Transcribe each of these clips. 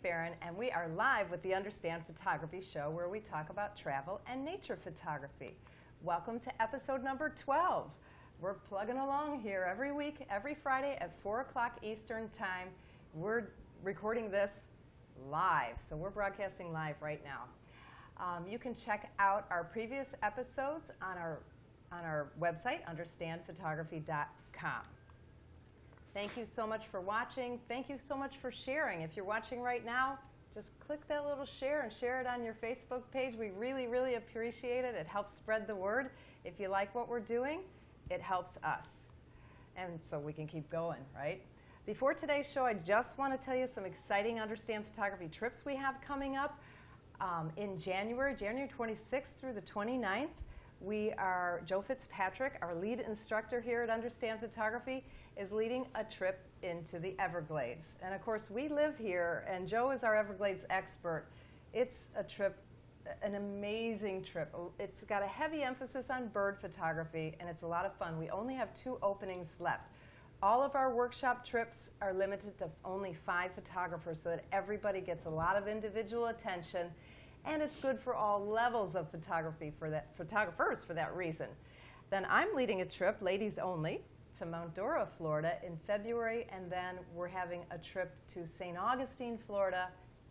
Farron, and we are live with the Understand Photography Show, where we talk about travel and nature photography. Welcome to episode number 12. We're plugging along here every week, every Friday at 4 o'clock Eastern Time. We're recording this live, so we're broadcasting live right now. You can check out our previous episodes on our website, understandphotography.com. Thank you so much for watching. Thank you so much for sharing. If you're watching right now, just click that little share and share it on your Facebook page. We really, really appreciate it. It helps spread the word. If you like what we're doing, it helps us. And so we can keep going, right? Before today's show, I just want to tell you some exciting Understand Photography trips we have coming up in January 26th through the 29th. Joe Fitzpatrick, our lead instructor here at Understand Photography, is leading a trip into the Everglades. And of course, we live here, and Joe is our Everglades expert. It's a trip, an amazing trip. It's got a heavy emphasis on bird photography, and it's a lot of fun. We only have 2 openings left. All of our workshop trips are limited to only 5 photographers so that everybody gets a lot of individual attention, and it's good for all levels of photography photographers for that reason. Then I'm leading a trip, ladies only, to Mount Dora, Florida in February, and then we're having a trip to St. Augustine, Florida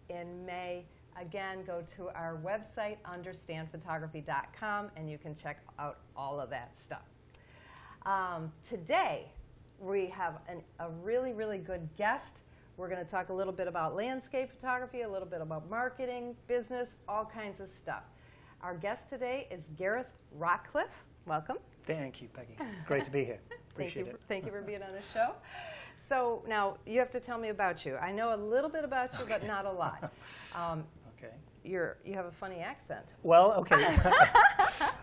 in May. Again, go to our website, understandphotography.com, and you can check out all of that stuff. Today, we have a really, really good guest. We're going to talk a little bit about landscape photography, a little bit about marketing, business, all kinds of stuff. Our guest today is Gareth Rockliffe. Welcome. Thank you, Peggy. It's great to be here. Appreciate it. Thank you for being on the show. So now you have to tell me about you. I know a little bit about you, but not a lot. Okay. You have a funny accent. Well, okay.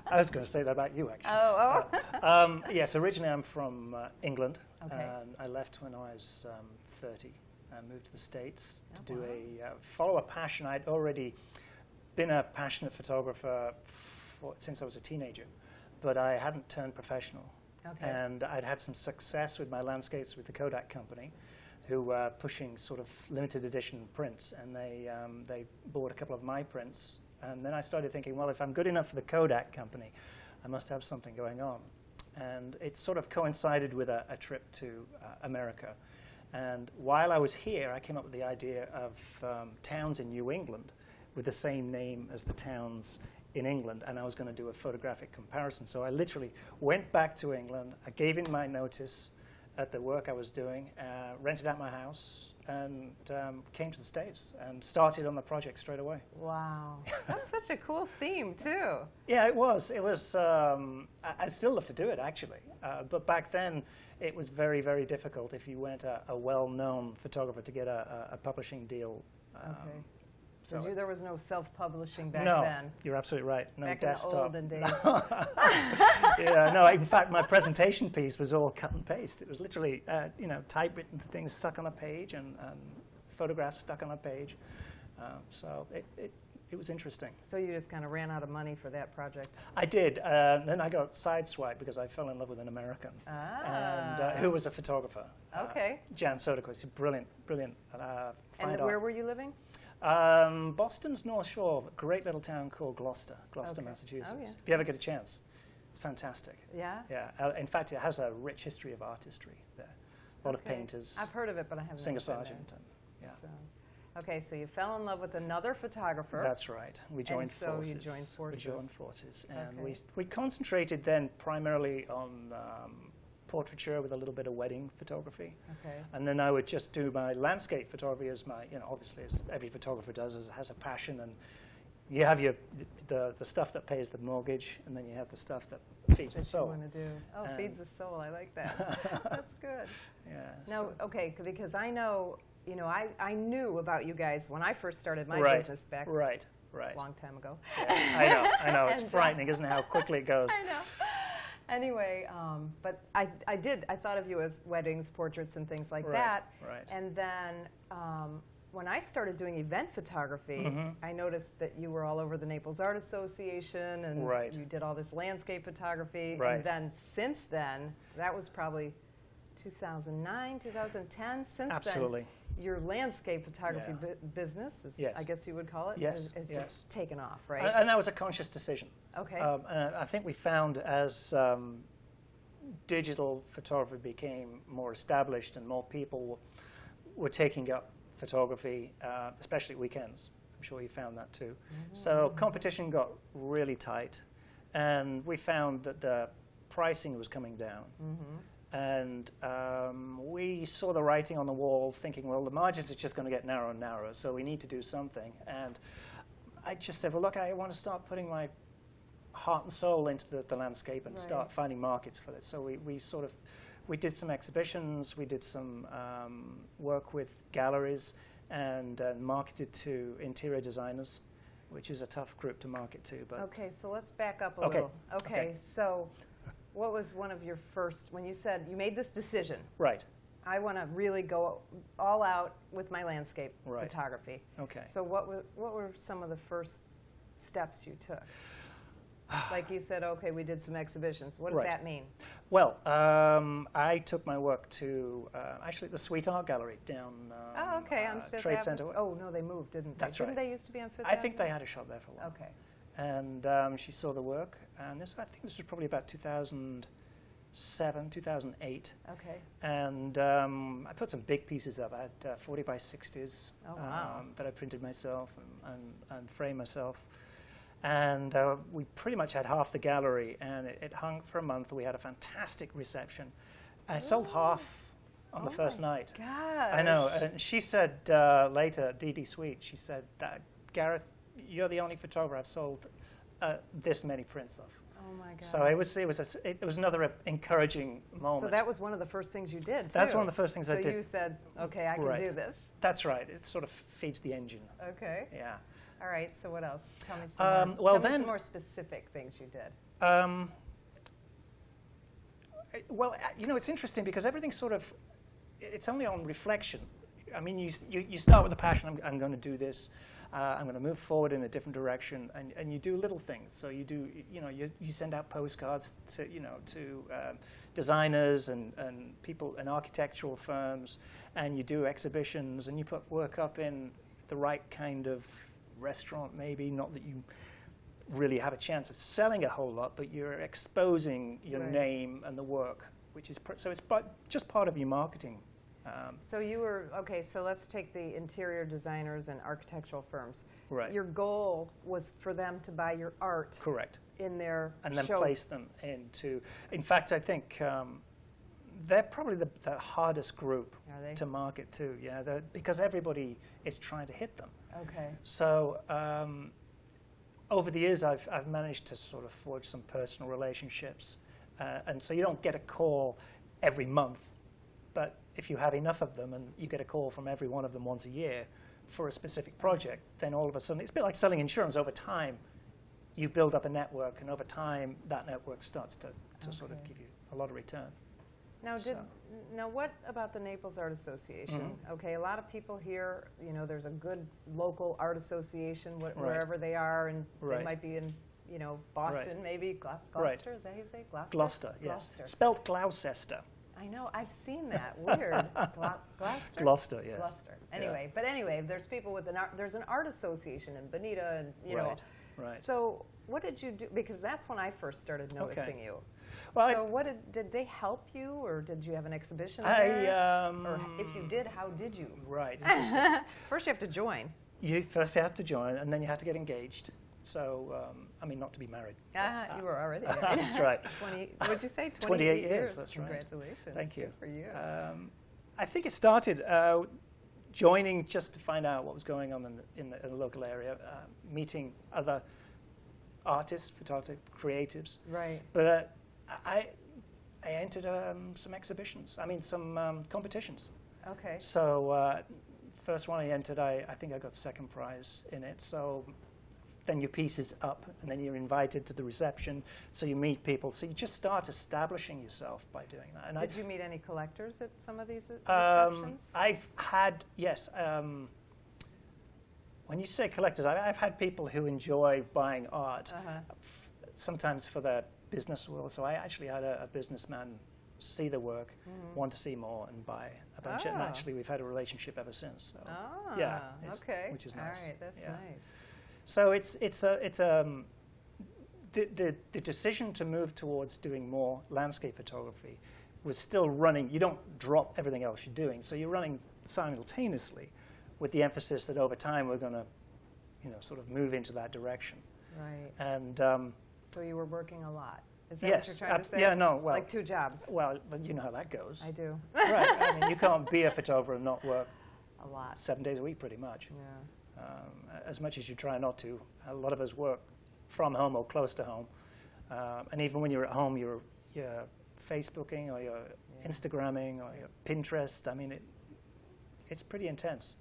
I was going to say that about you, actually. Oh. Yes, originally I'm from England. Okay. I left when I was 30 and moved to the States to do follow a passion. I'd already been a passionate photographer since I was a teenager, but I hadn't turned professional. Okay. And I'd had some success with my landscapes with the Kodak company, who were pushing sort of limited edition prints, and they bought a couple of my prints. And then I started thinking, well, if I'm good enough for the Kodak company, I must have something going on. And it sort of coincided with a trip to America. And while I was here, I came up with the idea of towns in New England with the same name as the towns in England, and I was going to do a photographic comparison. So I literally went back to England, I gave in my notice at the work I was doing, rented out my house, and came to the States and started on the project straight away. Wow. That's such a cool theme, too. Yeah, it was. It was. I'd still love to do it, actually. But back then, it was very, very difficult if you weren't a well-known photographer to get a publishing deal. Okay. So there was no self-publishing back no, then. You're absolutely right. No back desktop. in the olden days. Yeah, no. In fact, my presentation piece was all cut and paste. It was literally, typewritten things stuck on a page and photographs stuck on a page. So it was interesting. So you just kind of ran out of money for that project? I did. Then I got sideswiped because I fell in love with an American, and who was a photographer. Okay. Jan Sodako. It's a brilliant And where were you living? Boston's North Shore, a great little town called Gloucester, Okay. Massachusetts. Oh, yeah. If you ever get a chance, it's fantastic. Yeah? Yeah. In fact, it has a rich history of artistry there. A lot of painters. I've heard of it, but I haven't Singer been there. Sargent. And, yeah. So, okay, so you fell in love with another photographer. That's right. We joined forces. So you joined forces. We joined forces, and Okay. we concentrated then primarily on portraiture with a little bit of wedding photography. Okay. And then I would just do my landscape photography as my, obviously as every photographer does, has a passion, and you have the stuff that pays the mortgage, and then you have the stuff that feeds the soul. You want to do. Oh, feeds the soul. I like that. That's good. Yeah. Now, okay, because I know, I knew about you guys when I first started my business back Right. a long time ago. Yeah, I know. It's frightening, isn't it, how quickly it goes? I know. Anyway, but I thought of you as weddings, portraits, and things like that. Right. And then when I started doing event photography, I noticed that you were all over the Naples Art Association, and you did all this landscape photography. Right. And then since then, that was probably 2009, 2010. Since Absolutely. then, your landscape photography Yeah. business, is, Yes. I guess you would call it, Yes, is yes. just taken off, right? And that was a conscious decision. Okay. And I think we found as digital photography became more established and more people were taking up photography, especially at weekends. I'm sure you found that too. So competition got really tight, and we found that the pricing was coming down. And we saw the writing on the wall, thinking, well, the margins are just going to get narrower and narrower, so we need to do something. And I just said, well, look, I want to start putting my heart and soul into the landscape and start finding markets for it. So we did some exhibitions, we did some work with galleries, and marketed to interior designers, which is a tough group to market to. But okay, so let's back up a little. Okay, so what was one of your first, when you said you made this decision, right, I want to really go all out with my landscape Right. photography. okay. So what were some of the first steps you took? Like you said, okay, we did some exhibitions. What does Right. that mean? Well, I took my work to actually the Sweet Art Gallery down Oh, okay, on Fifth Trade Avenue. Center. Oh, no, they moved, didn't they? That's Didn't right. they used to be on Fifth I Avenue? think they had a shop there for a while. Okay. And she saw the work, and I think this was probably about 2007, 2008. Okay. And I put some big pieces up. I had 40 by 60s Oh, wow. that I printed myself and framed myself. And we pretty much had half the gallery, and it hung for a month. We had a fantastic reception. I sold half on the first night. God. I know. And she said later, Dee Dee Sweet, she said, Gareth, you're the only photographer I've sold this many prints of. Oh my God. So it was another encouraging moment. So that was one of the first things you did, too. That's one of the first things I So did. you said, okay, I can Right. do this. That's right. It sort of feeds the engine. Okay. Yeah. All right, so what else? Tell me some more. well, Tell me then- some more specific things you did. Well, it's interesting because everything it's only on reflection. I mean, you start with a passion. I'm going to do this. I'm going to move forward in a different direction, and you do little things. So you do, you send out postcards to designers and people and architectural firms, and you do exhibitions, and you put work up in the right kind of restaurant, maybe not that you really have a chance of selling a whole lot, but you're exposing your Right. name and the work, which is so it's just part of your marketing. So you were, okay, so let's take the interior designers and architectural firms. Right. Your goal was for them to buy your art Correct. in their And then show. place them into. In fact, I think they're probably the hardest group Are they? to market to. Yeah, because everybody is trying to hit them. Okay. So over the years, I've managed to sort of forge some personal relationships, and so you don't get a call every month, but if you have enough of them and you get a call from every one of them once a year for a specific project, then all of a sudden, it's a bit like selling insurance. Over time, you build up a network, and over time, that network starts to sort of Okay. give you a lot of return. Now, So- now what about the Naples Art Association? Mm-hmm. Okay, a lot of people here, there's a good local art association Right. wherever they are, and they Right. might be in, Boston, Right. maybe Gloucester. Right. Is that how you say Gloucester? Gloucester, yes. Gloucester. Spelt Gloucester. I know, I've seen that. Weird. Gloucester. Gloucester, yes. Gloucester. Yeah. Anyway, there's people with there's an art association in Bonita, and Right, right. So what did you do? Because that's when I first started noticing you. Well, so did they help you, or did you have an exhibition I, there? Or if you did, how did you? Right. Interesting. First, you have to join. You have to join, and then you have to get engaged. So, not to be married. You were already married. That's right. 20. What'd you say? 28 years. That's right. Congratulations. Thank you. Good for you. I think it started joining just to find out what was going on in the local area, meeting other artists, photographers, creatives. Right. But I entered some exhibitions. Some competitions. Okay. So first one I entered, I think I got second prize in it. So then your piece is up, and then you're invited to the reception. So you meet people. So you just start establishing yourself by doing that. And Did you meet any collectors at some of these receptions? I've had, yes. When you say collectors, I've had people who enjoy buying art, sometimes for their business world. So I actually had a businessman see the work, want to see more, and buy a bunch. And actually, we've had a relationship ever since. So, okay. Which is nice. All right, that's nice. So the decision to move towards doing more landscape photography was still running. You don't drop everything else you're doing, so you're running simultaneously, with the emphasis that over time we're going to, sort of move into that direction. Right. And so you were working a lot. Is that yes, what you're trying to say? yeah, no, well, like 2 jobs. Well, you know how that goes. I do. Right. I mean, you can't be a photographer and not work a lot. 7 days a week, pretty much. Yeah. As much as you try not to, a lot of us work from home or close to home. And even when you're at home, you're Facebooking or you're Instagramming or you're Pinterest. I mean, it's pretty intense.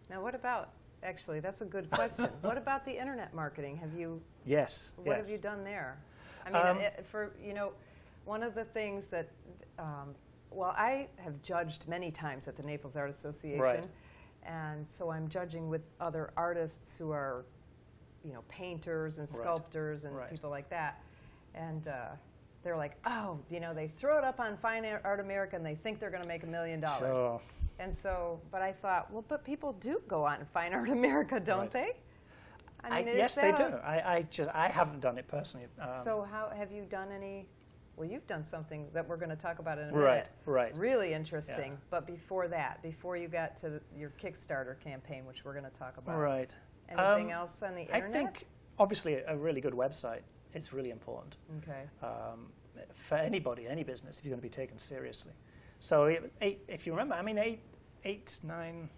Now, what about, actually, that's a good question. What about the internet marketing? Have you? Yes. What have you done there? I mean, one of the things that, I have judged many times at the Naples Art Association. Right. And so I'm judging with other artists who are, painters and sculptors and people like that. And they're like, they throw it up on Fine Art America and they think they're going to make $1 million. Sure. And so, but I thought, well, but people do go on Fine Art America, don't they? I mean, yes, they do. I haven't done it personally. So how have you done any? Well, you've done something that we're going to talk about in a minute. Right. Really interesting. Yeah. But before that, before you got to your Kickstarter campaign, which we're going to talk about. Right. Anything else on the internet? I think, obviously, a really good website is really important. Okay. For anybody, any business, if you're going to be taken seriously. So if you remember, I mean, 9,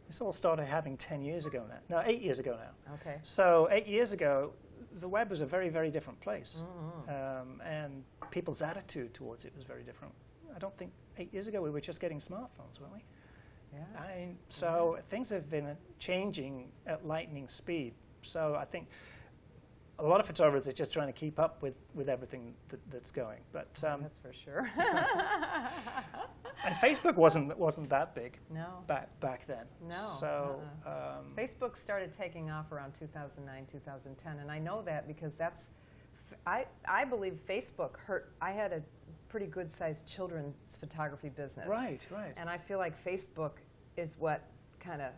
this all started happening 10 years ago now. No, 8 years ago now. Okay. So 8 years ago, the web was a very, very different place. And people's attitude towards it was very different. I don't think 8 years ago we were just getting smartphones, weren't we? Yeah. So things have been changing at lightning speed. So I think a lot of photographers are just trying to keep up with everything that's going. But that's for sure. and Facebook wasn't that big. No. Back then. No. So Facebook started taking off around 2009, 2010, and I know that because I believe Facebook hurt. I had a pretty good-sized children's photography business. Right. And I feel like Facebook is what kind of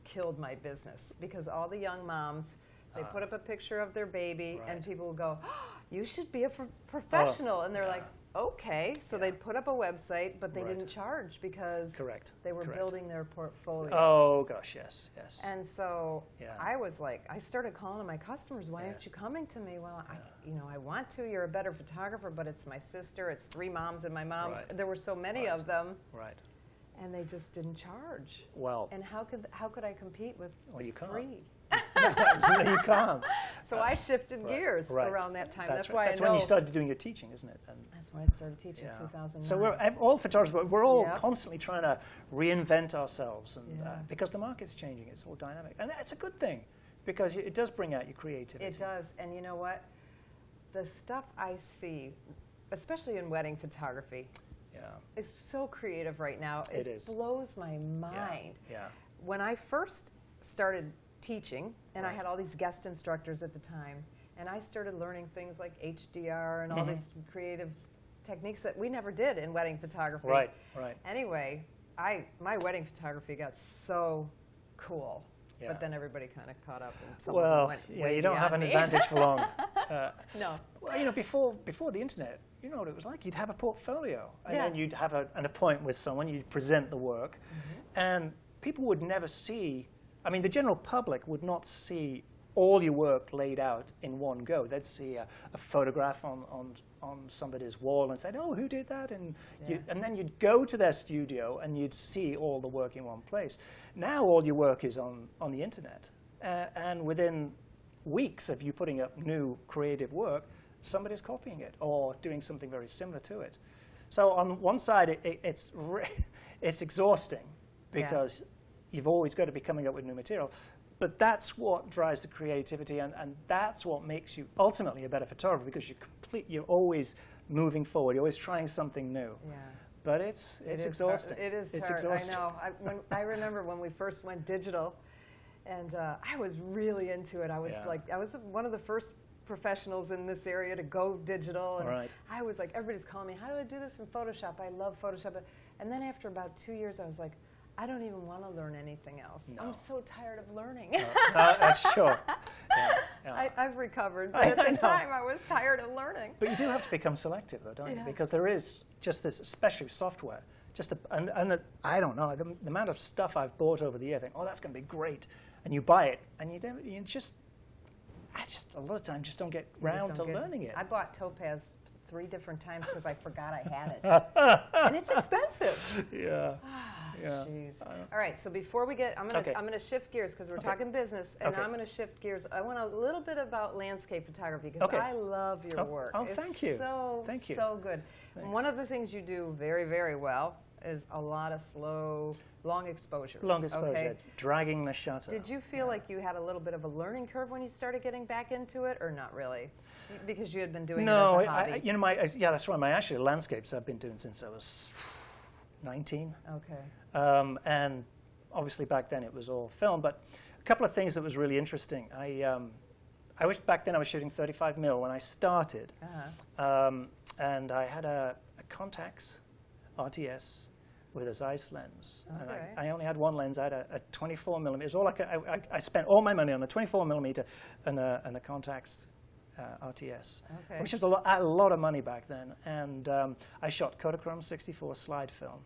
killed my business because all the young moms, they put up a picture of their baby and people will go, oh, you should be a professional. And they're like, okay. So they'd put up a website, but they didn't charge because they were building their portfolio. Oh, gosh, yes. And so I was like, I started calling my customers, why aren't you coming to me? Well, I want to. You're a better photographer, but it's my sister. It's 3 moms and my mom's. There were so many of them. Right. And they just didn't charge. Well. And how could I compete with you can't. free? No, you can't. So I shifted gears around that time. That's why That's I know. when you started doing your teaching, isn't it? And that's when I started teaching, 2009. So we're all photographers, we're all constantly trying to reinvent ourselves, and because the market's changing, it's all dynamic, and that's a good thing because it does bring out your creativity. It does, and you know what? The stuff I see, especially in wedding photography, is so creative right now. It is. Blows my mind. Yeah. When I first started teaching, and I had all these guest instructors at the time, and I started learning things like HDR and all these creative techniques that we never did in wedding photography. Right. Anyway, my wedding photography got so cool, but then everybody kind of caught up, and someone went way you don't have an beyond me. advantage for long. No. Well, before the internet, you know what it was like. You'd have a portfolio, and then you'd have an appointment with someone. You'd present the work, and people would never see. I mean, the general public would not see all your work laid out in one go. They'd see a photograph on somebody's wall and say, "Oh, who did that?" And then you'd go to their studio and you'd see all the work in one place. Now all your work is on the internet, and within weeks of you putting up new creative work, somebody's copying it or doing something very similar to it. So on one side, it's exhausting because you've always got to be coming up with new material. But that's what drives the creativity, and that's what makes you ultimately a better photographer, because you're always moving forward. You're always trying something new. Yeah. But it's exhausting. It is it's hard. exhausting. I know. I remember when we first went digital, and I was really into it. I was one of the first professionals in this area to go digital. And Right. I was like, everybody's calling me, how do I do this in Photoshop? I love Photoshop. And then after about 2 years, I was like, I don't even want to learn anything else. No. I'm so tired of learning. Sure. Yeah. I've recovered, but at the time I was tired of learning. But you do have to become selective, though, don't you? Yeah. Because there is just this, especially software, I don't know, the amount of stuff I've bought over the year, I think, oh, that's going to be great. And you buy it, and I just a lot of times just don't get round to learning it. I bought Topaz 3 different times because I forgot I had it. And it's expensive. Yeah. Yeah. Jeez. All right, so before we get, I'm gonna shift gears because we're talking business, and I'm gonna shift gears. I want a little bit about landscape photography because I love your work. Oh, thank you. Thank you. So good. Thanks. One of the things you do very, very well is a lot of slow, long exposures. Long exposure, dragging the shutter. Did you feel like you had a little bit of a learning curve when you started getting back into it, or not really? Because you had been doing it as a hobby. Yeah, that's right. My landscapes I've been doing since I was 19. Okay. And obviously back then it was all film, but a couple of things that was really interesting. I wish back then I was shooting 35mm when I started, and I had a Contax RTS with a Zeiss lens, and I only had one lens. I had a 24mm. It was all I spent all my money on a 24mm and a Contax RTS, which was a lot of money back then. And I shot Kodachrome 64 slide film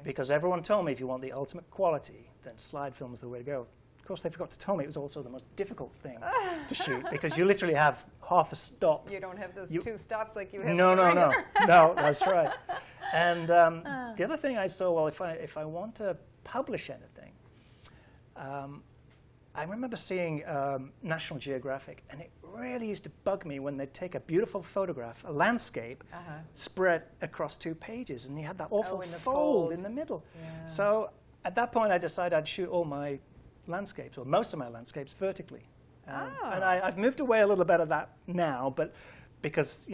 because everyone told me if you want the ultimate quality, then slide film is the way to go. Of course, they forgot to tell me it was also the most difficult thing to shoot because you literally have half a stop. You don't have those 2 stops like you have. No, that's right. And the other thing I saw, well, if I want to publish anything, I remember seeing National Geographic, and it really used to bug me when they'd take a beautiful photograph, a landscape, spread across 2 pages, and you had that awful fold in the middle. Yeah. So at that point, I decided I'd shoot all my landscapes, or most of my landscapes, vertically. And I've moved away a little bit of that now, but because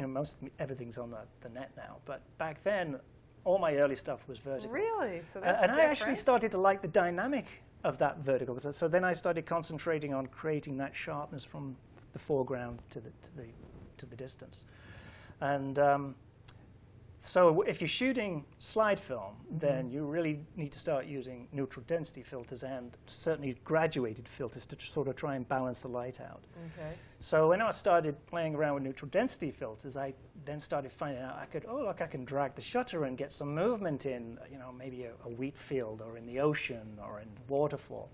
everything's on the net now. But back then, all my early stuff was vertical. Really? So that's and I actually started to like the dynamic of that vertical. So then I started concentrating on creating that sharpness from the foreground to the distance. And so if you're shooting slide film, then you really need to start using neutral density filters and certainly graduated filters to sort of try and balance the light out. Okay. So when I started playing around with neutral density filters, I then started finding out I can drag the shutter and get some movement in, maybe a wheat field or in the ocean or in waterfall.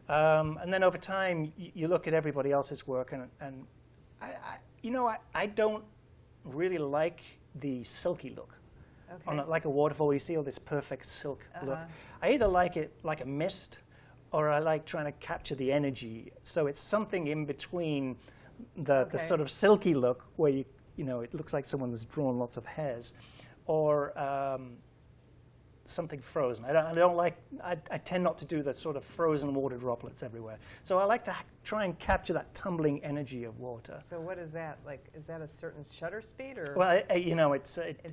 And then over time, you look at everybody else's work, and I don't really like the silky look. Like a waterfall where you see all this perfect silk look. I either like it like a mist, or I like trying to capture the energy. So it's something in between the sort of silky look where it looks like someone's drawn lots of hairs, or something frozen. I tend not to do the sort of frozen water droplets everywhere. So I like to try and capture that tumbling energy of water. So what is that? Like, is that a certain shutter speed, or? Well, it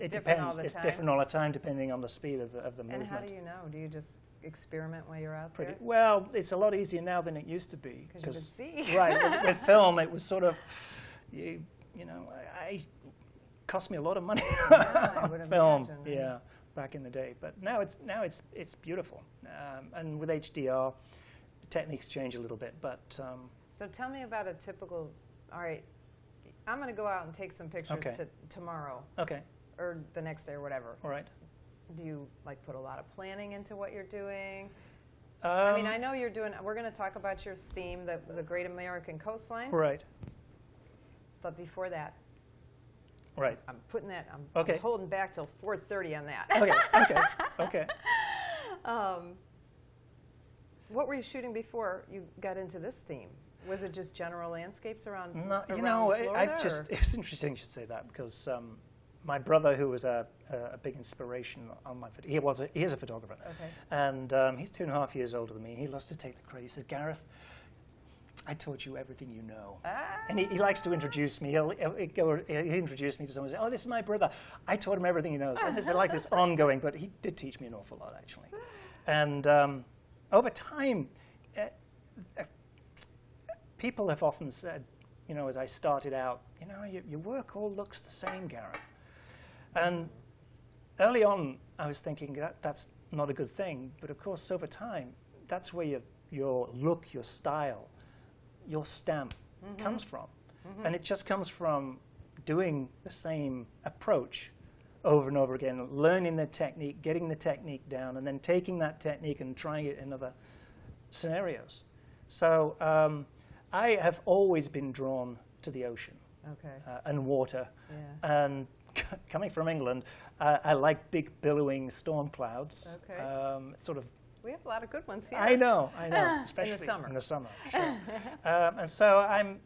depends. It's time? different all the time depending on the speed of the movement. And how do you know? Do you just experiment while you're out there? Well, it's a lot easier now than it used to be. Because you can see. Right, with film, it was sort of, cost me a lot of money on film. Imagine, right? Yeah. Back in the day, but now it's beautiful, and with HDR, the techniques change a little bit. But so tell me about a typical. All right, I'm going to go out and take some pictures tomorrow. Okay. Or the next day or whatever. All right. Do you put a lot of planning into what you're doing? I know you're doing. We're going to talk about your theme, the Great American Coastline. Right. But before that. Right. I'm putting that. I'm holding back till 4:30 on that. Okay. What were you shooting before you got into this theme? Was it just general landscapes around? Florida, it's interesting you should say that because my brother, who was a big inspiration on my he is a photographer, and he's 2.5 years older than me. He loves to take the credit. He says, Gareth, I taught you everything you know. And he likes to introduce me. He'll introduce me to someone and say, oh, this is my brother. I taught him everything he knows. And it's like this ongoing, but he did teach me an awful lot, actually. And over time, people have often said, as I started out, your work all looks the same, Gareth. And early on, I was thinking that's not a good thing. But of course, over time, that's where your look, your style, your stamp comes from. And it just comes from doing the same approach over and over again, learning the technique, getting the technique down, and then taking that technique and trying it in other scenarios. So I have always been drawn to the ocean and water. Yeah. And coming from England, I like big billowing storm clouds. Okay. Sort of. We have a lot of good ones here. I know, especially in the summer. In the summer, sure. And so I'm,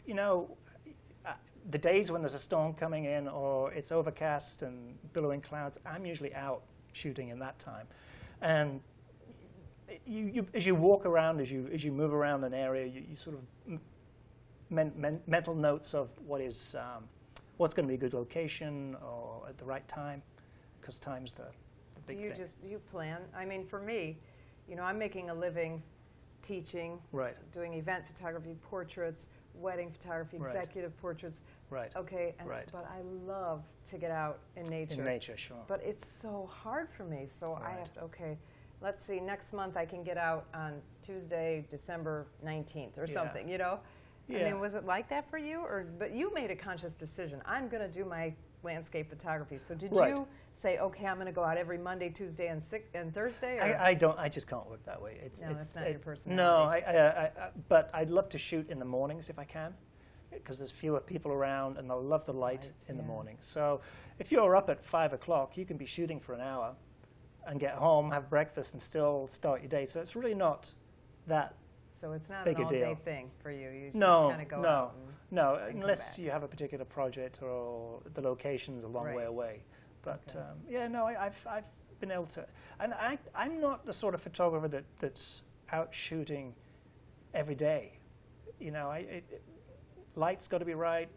the days when there's a storm coming in or it's overcast and billowing clouds, I'm usually out shooting in that time. And as you walk around, as you move around an area, you sort of mental notes of what's going to be a good location or at the right time, because time's the big thing. Do you plan? I mean, for me, I'm making a living teaching, doing event photography, portraits, wedding photography, executive portraits. Right. Okay. But I love to get out in nature. In nature, sure. But it's so hard for me. So I have to, let's see, next month I can get out on Tuesday, December 19th or something, Yeah. I mean, was it like that for you? But you made a conscious decision. I'm going to do my landscape photography. So did you say, okay, I'm going to go out every Monday, Tuesday, and Thursday? Or? I just can't work that way. That's not your personality. No, but I'd love to shoot in the mornings if I can, because there's fewer people around, and I love the light in the morning. So if you're up at 5 o'clock, you can be shooting for an hour and get home, have breakfast, and still start your day. So it's really not that So it's not big an a deal. all-day thing for you. You No, just kind of go out and unless back. you have a particular project or the location's a long way away. But I've been able to, and I'm not the sort of photographer that's out shooting every day. Light's got to be right,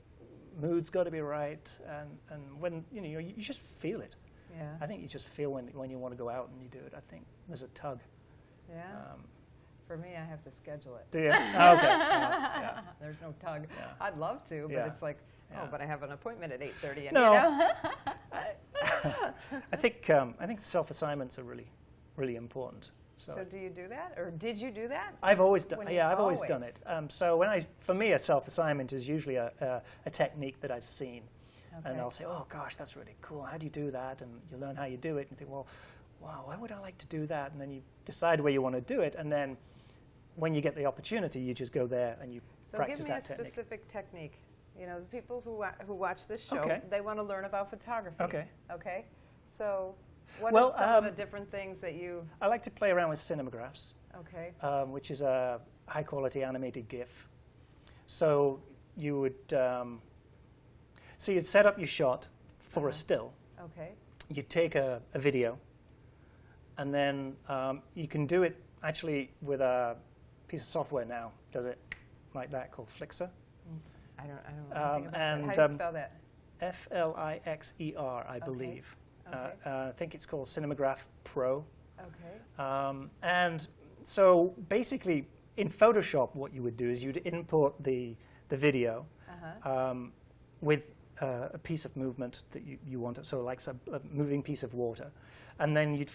mood's got to be right, and when you just feel it. Yeah. I think you just feel when you want to go out and you do it. I think there's a tug. Yeah. For me, I have to schedule it. Do you? Oh, okay. Yeah. There's no tug. Yeah. I'd love to, but it's like, but I have an appointment at 8:30. No. I think self-assignments are really, really important. So do you do that, or did you do that? I've always done. Yeah, I've always done it. So for me, a self-assignment is usually a technique that I've seen, and I'll say, oh gosh, that's really cool. How do you do that? And you learn how you do it, and you think, well, wow, why would I like to do that? And then you decide where you want to do it, and then when you get the opportunity, you just go there and you practice that technique. So give me a specific technique. The people who watch this show, they want to learn about photography. Okay. Okay. So what are some of the different things that you... I like to play around with cinemagraphs. Okay. Which is a high-quality animated GIF. So you would you'd set up your shot for a still. Okay. You'd take a video, and then you can do it actually with a piece of software now. Does it like that called Flixer? I don't know anything about that. How do you spell that? Flixer, I believe. Okay. I think it's called Cinemagraph Pro. Okay. And so basically, in Photoshop, what you would do is you'd import the video with a piece of movement that you want, so like a moving piece of water. And then you'd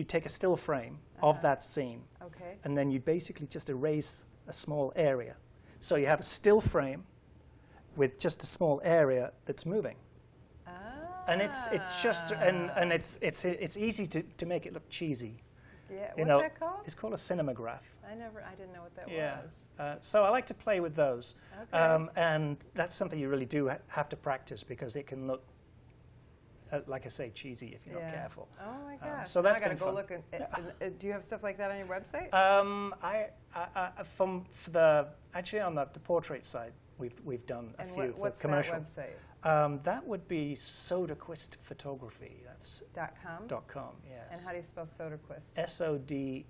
take a still frame of that scene. Okay. And then you basically just erase a small area. So you have a still frame with just a small area that's moving. And it's just and it's easy to make it look cheesy. Yeah. What's that called? It's called a cinemagraph. I didn't know what that was. So I like to play with those. Okay. And that's something you really do have to practice, because it can look, like I say, cheesy if you're not careful. Oh my gosh. So that's I gotta been go fun. look at. Do you have stuff like that on your website? Actually on the portrait side, we've done a few for what's commercial. that website? That would be Soderquist Photography. That's .com. .com. Yes. And how do you spell Soderquist? SODERQUIST.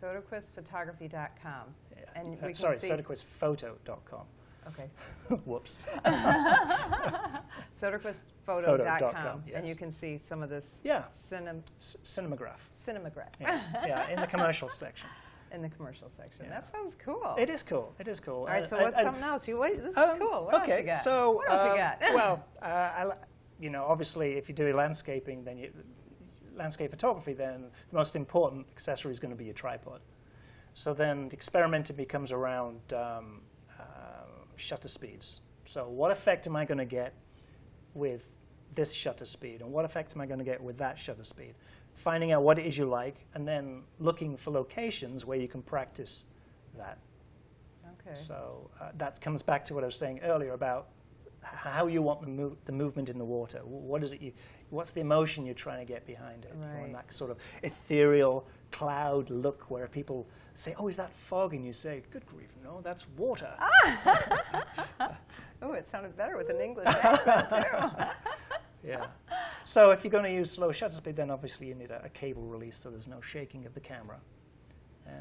Soderquistphotography.com. Yeah. And we can see. Soderquistphoto.com. Okay. Whoops. Soderquistphoto.com. Yes. And you can see some of this Yeah. cinemagraph. Yeah, in the commercial section. in the commercial section. Yeah. That sounds cool. It is cool. It is cool. All right, so what's something else? This is cool. What else you got? So what else you got? well, obviously, if you do landscaping, then landscape photography, then the most important accessory is going to be your tripod. So then the experimenting becomes around shutter speeds. So what effect am I going to get with this shutter speed, and what effect am I going to get with that shutter speed? Finding out what it is you like, and then looking for locations where you can practice that. Okay. So that comes back to what I was saying earlier about how you want the movement in the water. What is it? What's the emotion you're trying to get behind it? Right. And that sort of ethereal cloud look where people say, "Oh, is that fog?" And you say, "Good grief, no, that's water." Oh, it sounded better with an English accent too. Yeah. So if you're going to use slow shutter speed, then obviously you need a cable release so there's no shaking of the camera.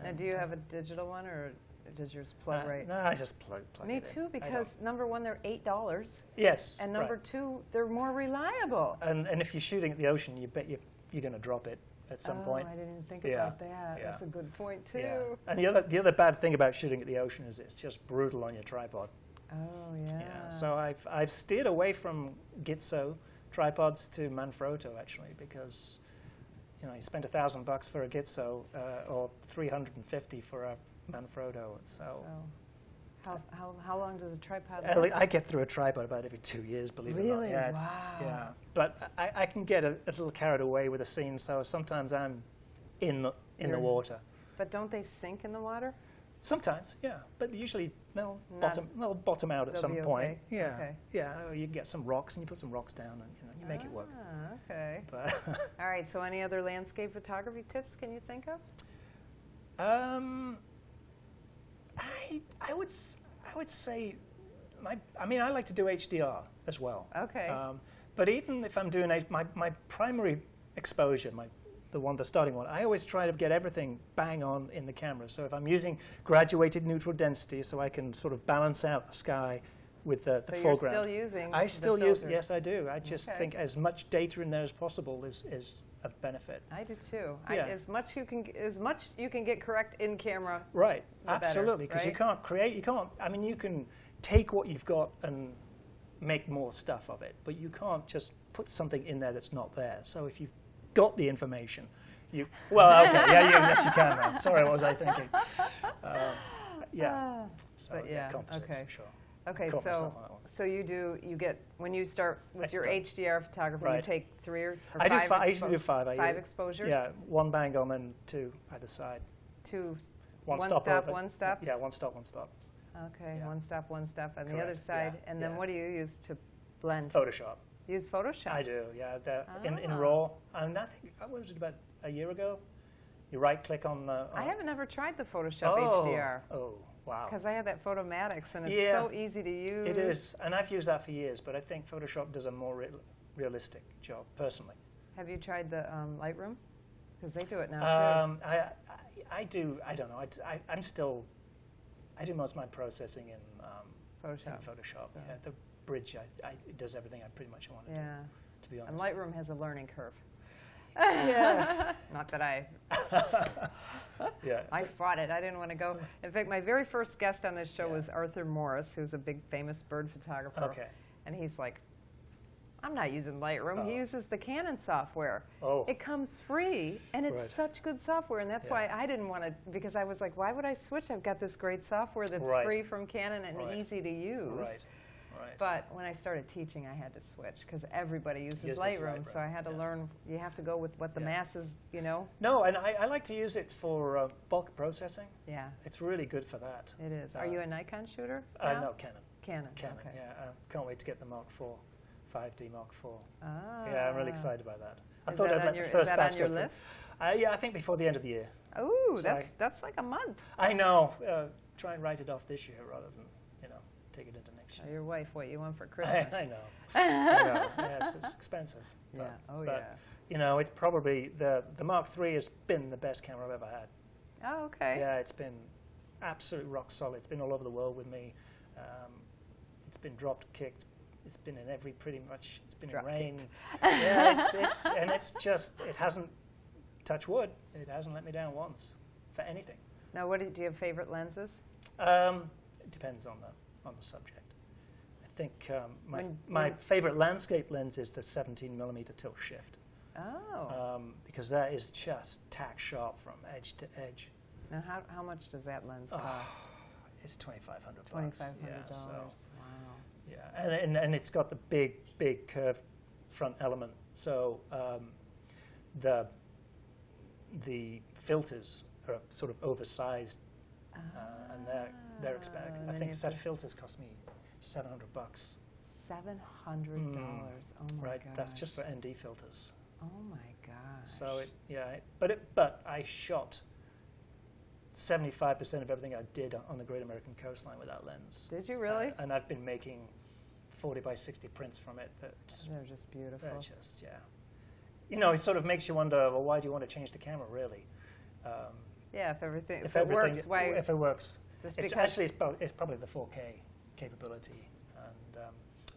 Now, do you have a digital one, or does yours plug right? No, I just plug Me it in. too, because number one, they're $8. Yes. And number two, they're more reliable. And if you're shooting at the ocean, you bet you're going to drop it at some point. I didn't even think Yeah. about that. Yeah. That's a good point too. Yeah. And the other bad thing about shooting at the ocean is it's just brutal on your tripod. Oh yeah. Yeah. So I've steered away from Gitzo tripods to Manfrotto actually, because you spend $1,000 for a Gitzo or $350 for a Manfrotto. So how long does a tripod last? I get through a tripod about every 2 years, believe it or not. Really? Yeah, Wow. Yeah. But I can get a little carried away with a scene, so sometimes I'm in the water. But don't they sink in the water? Sometimes, yeah. But usually they'll Not- bottom out at they'll some be point. okay. Yeah. Okay. Yeah. Or you get some rocks and you put some rocks down and you make it work. Ah, okay. But All right. So, any other landscape photography tips can you think of? I would say I like to do HDR as well. Okay. But even if I'm doing my primary exposure, the starting one, I always try to get everything bang on in the camera. So if I'm using graduated neutral density, so I can sort of balance out the sky with the So you're foreground. still using I the still use. filters. Yes, I do. I just Okay. think as much data in there as possible is a benefit. I do too. Yeah. As much you can get correct in camera. Right. the better, Absolutely. Because you right? can't create. You can't. I mean, you can take what you've got and make more stuff of it, but you can't just put something in there that's not there. So if you've got the information, yes, you can. Man. Sorry, what was I thinking? Yeah. So But yeah, composites, okay. for sure. Okay, Caught myself on that one. so you get when you start with your start. HDR photography, you Right. take three or I five. I usually do five. Five exposures. Yeah, one bang on and two either side. Two. One One stop. stop, over. one stop? Yeah, one stop, one stop. Okay, Yeah. one stop on the other Correct, side, yeah, and then yeah. what do you use to blend? Photoshop. Use Photoshop. I do. Yeah. In Ah. RAW. And I think what was it about a year ago? You right click on. I haven't ever tried the Photoshop Oh. HDR Oh, wow. because I have that Photomatics and it's Yeah. so easy to use. It is, and I've used that for years, but I think Photoshop does a more realistic job, personally. Have you tried the Lightroom? Because they do it now I do. I don't know. I'm still. I do most of my processing in Photoshop. Photoshop. So- Yeah, the bridge. It does everything I pretty much want too. it Yeah. to be And honest. Lightroom has a learning curve. Yeah. Not that I Yeah. fought it. I didn't want to go. In fact, my very first guest on this show was Arthur Morris, who's a big famous bird photographer. Okay. And he's like, I'm not using Lightroom. He Oh. uses the Canon software. Oh. It comes free, and it's Right. such good software. And that's Yeah. why I didn't want to, because I was like, why would I switch? I've got this great software that's Right. free from Canon and Right. easy to use. Right. Right. But when I started teaching, I had to switch because everybody uses Uses Lightroom. Lightroom, So I had to yeah. learn, you have to go with what the Yeah. masses, No, and I like to use it for bulk processing. Yeah, It's really good for that. it is. Are you a Nikon shooter? No, Canon. Canon. Canon. Okay. Yeah. Can't wait to get the Mark IV, 5D Mark IV. Ah. Yeah, I'm really excited about that. I Is thought that I'd on let your, the first is that batch on your go through. list? Yeah, I think before the end of the year. Oh, So that's like a month. I know. Try and write it off this year rather than take it into next year. Your wife, what you want for Christmas? I know. I know. Yes, it's expensive. Yeah. Oh, but, yeah. it's probably the Mark III has been the best camera I've ever had. Oh, okay. Yeah, it's been absolute rock solid. It's been all over the world with me. It's been dropped, kicked. It's been in pretty much. It's been Drop in rain. Yeah, it hasn't touch wood. It hasn't let me down once for anything. Now, do you have favorite lenses? It depends on the subject. I think my favorite landscape lens is the 17mm tilt shift. Oh. Because that is just tack sharp from edge to edge. Now, how much does that lens cost? It's $2,500. $2,500. Yeah, so, Wow. yeah, and it's got the big curved front element. So the filters are sort of oversized, and they're expensive. I think a set of filters cost me $700. $700. Oh my right, gosh. that's just for ND filters. Oh my gosh. So but I shot 75% of everything I did on the Great American Coastline with that lens. Did you really? And I've been making 40 by 60 prints from it. They're just beautiful. They're just, it sort of makes you wonder, well, why do you want to change the camera, really? Yeah, if it works, why? If it works. It's probably the 4K capability and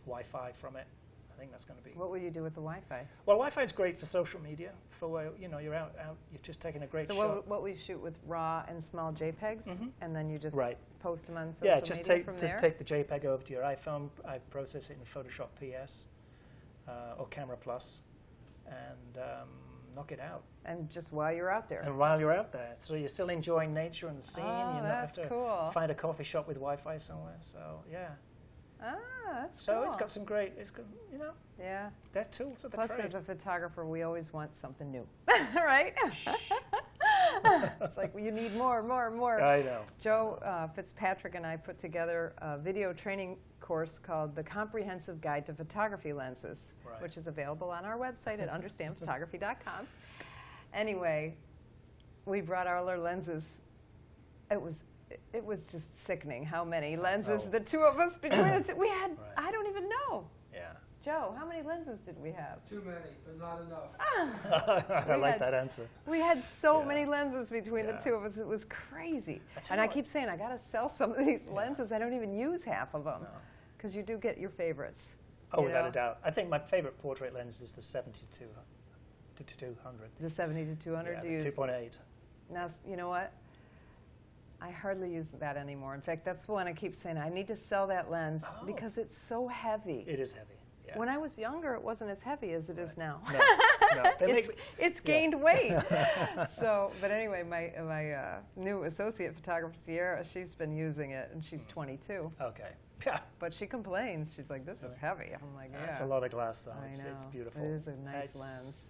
Wi-Fi from it. I think that's going to be. What will you do with the Wi-Fi? Well, Wi-Fi is great for social media. For where you're out, you're just taking a great shot. So what we shoot with RAW and small JPEGs, and then you just post them on social media from there? Just take the JPEG over to your iPhone. I process it in Photoshop PS or Camera Plus, and knock it out. And just while you're out there. And while you're out there, so you're still enjoying nature and the scene. Oh, you that's don't have to cool. find a coffee shop with Wi-Fi somewhere. So yeah. Ah, that's so cool. it's got some great. Yeah. They're tools of the Plus, trade. as a photographer, we always want something new, right? It's like you need more. I know. Joe Fitzpatrick and I put together a video training course called The Comprehensive Guide to Photography Lenses, which is available on our website at understandphotography.com. Anyway, we brought all our lenses. It was just sickening how many lenses the two of us between us. We had, I don't even know. Yeah. Joe, how many lenses did we have? Too many, but not enough. I like that answer. We had so many lenses between the two of us. It was crazy. And I keep saying, I got to sell some of these lenses. I don't even use half of them. Because you do get your favorites. Oh, without a doubt. I think my favorite portrait lens is the 70 to 200. The 70 to 200? Yeah, do you 2.8. Now, you know what? I hardly use that anymore. In fact, that's one I keep saying, I need to sell that lens because it's so heavy. It is heavy. Yeah. When I was younger, it wasn't as heavy as it is now. No. It's gained weight. So, but anyway, my new associate photographer, Sierra, she's been using it, and she's 22. Okay. Yeah. But she complains. She's like, this is heavy. I'm like, yeah. It's a lot of glass, though. I know. It's beautiful. It is a nice lens.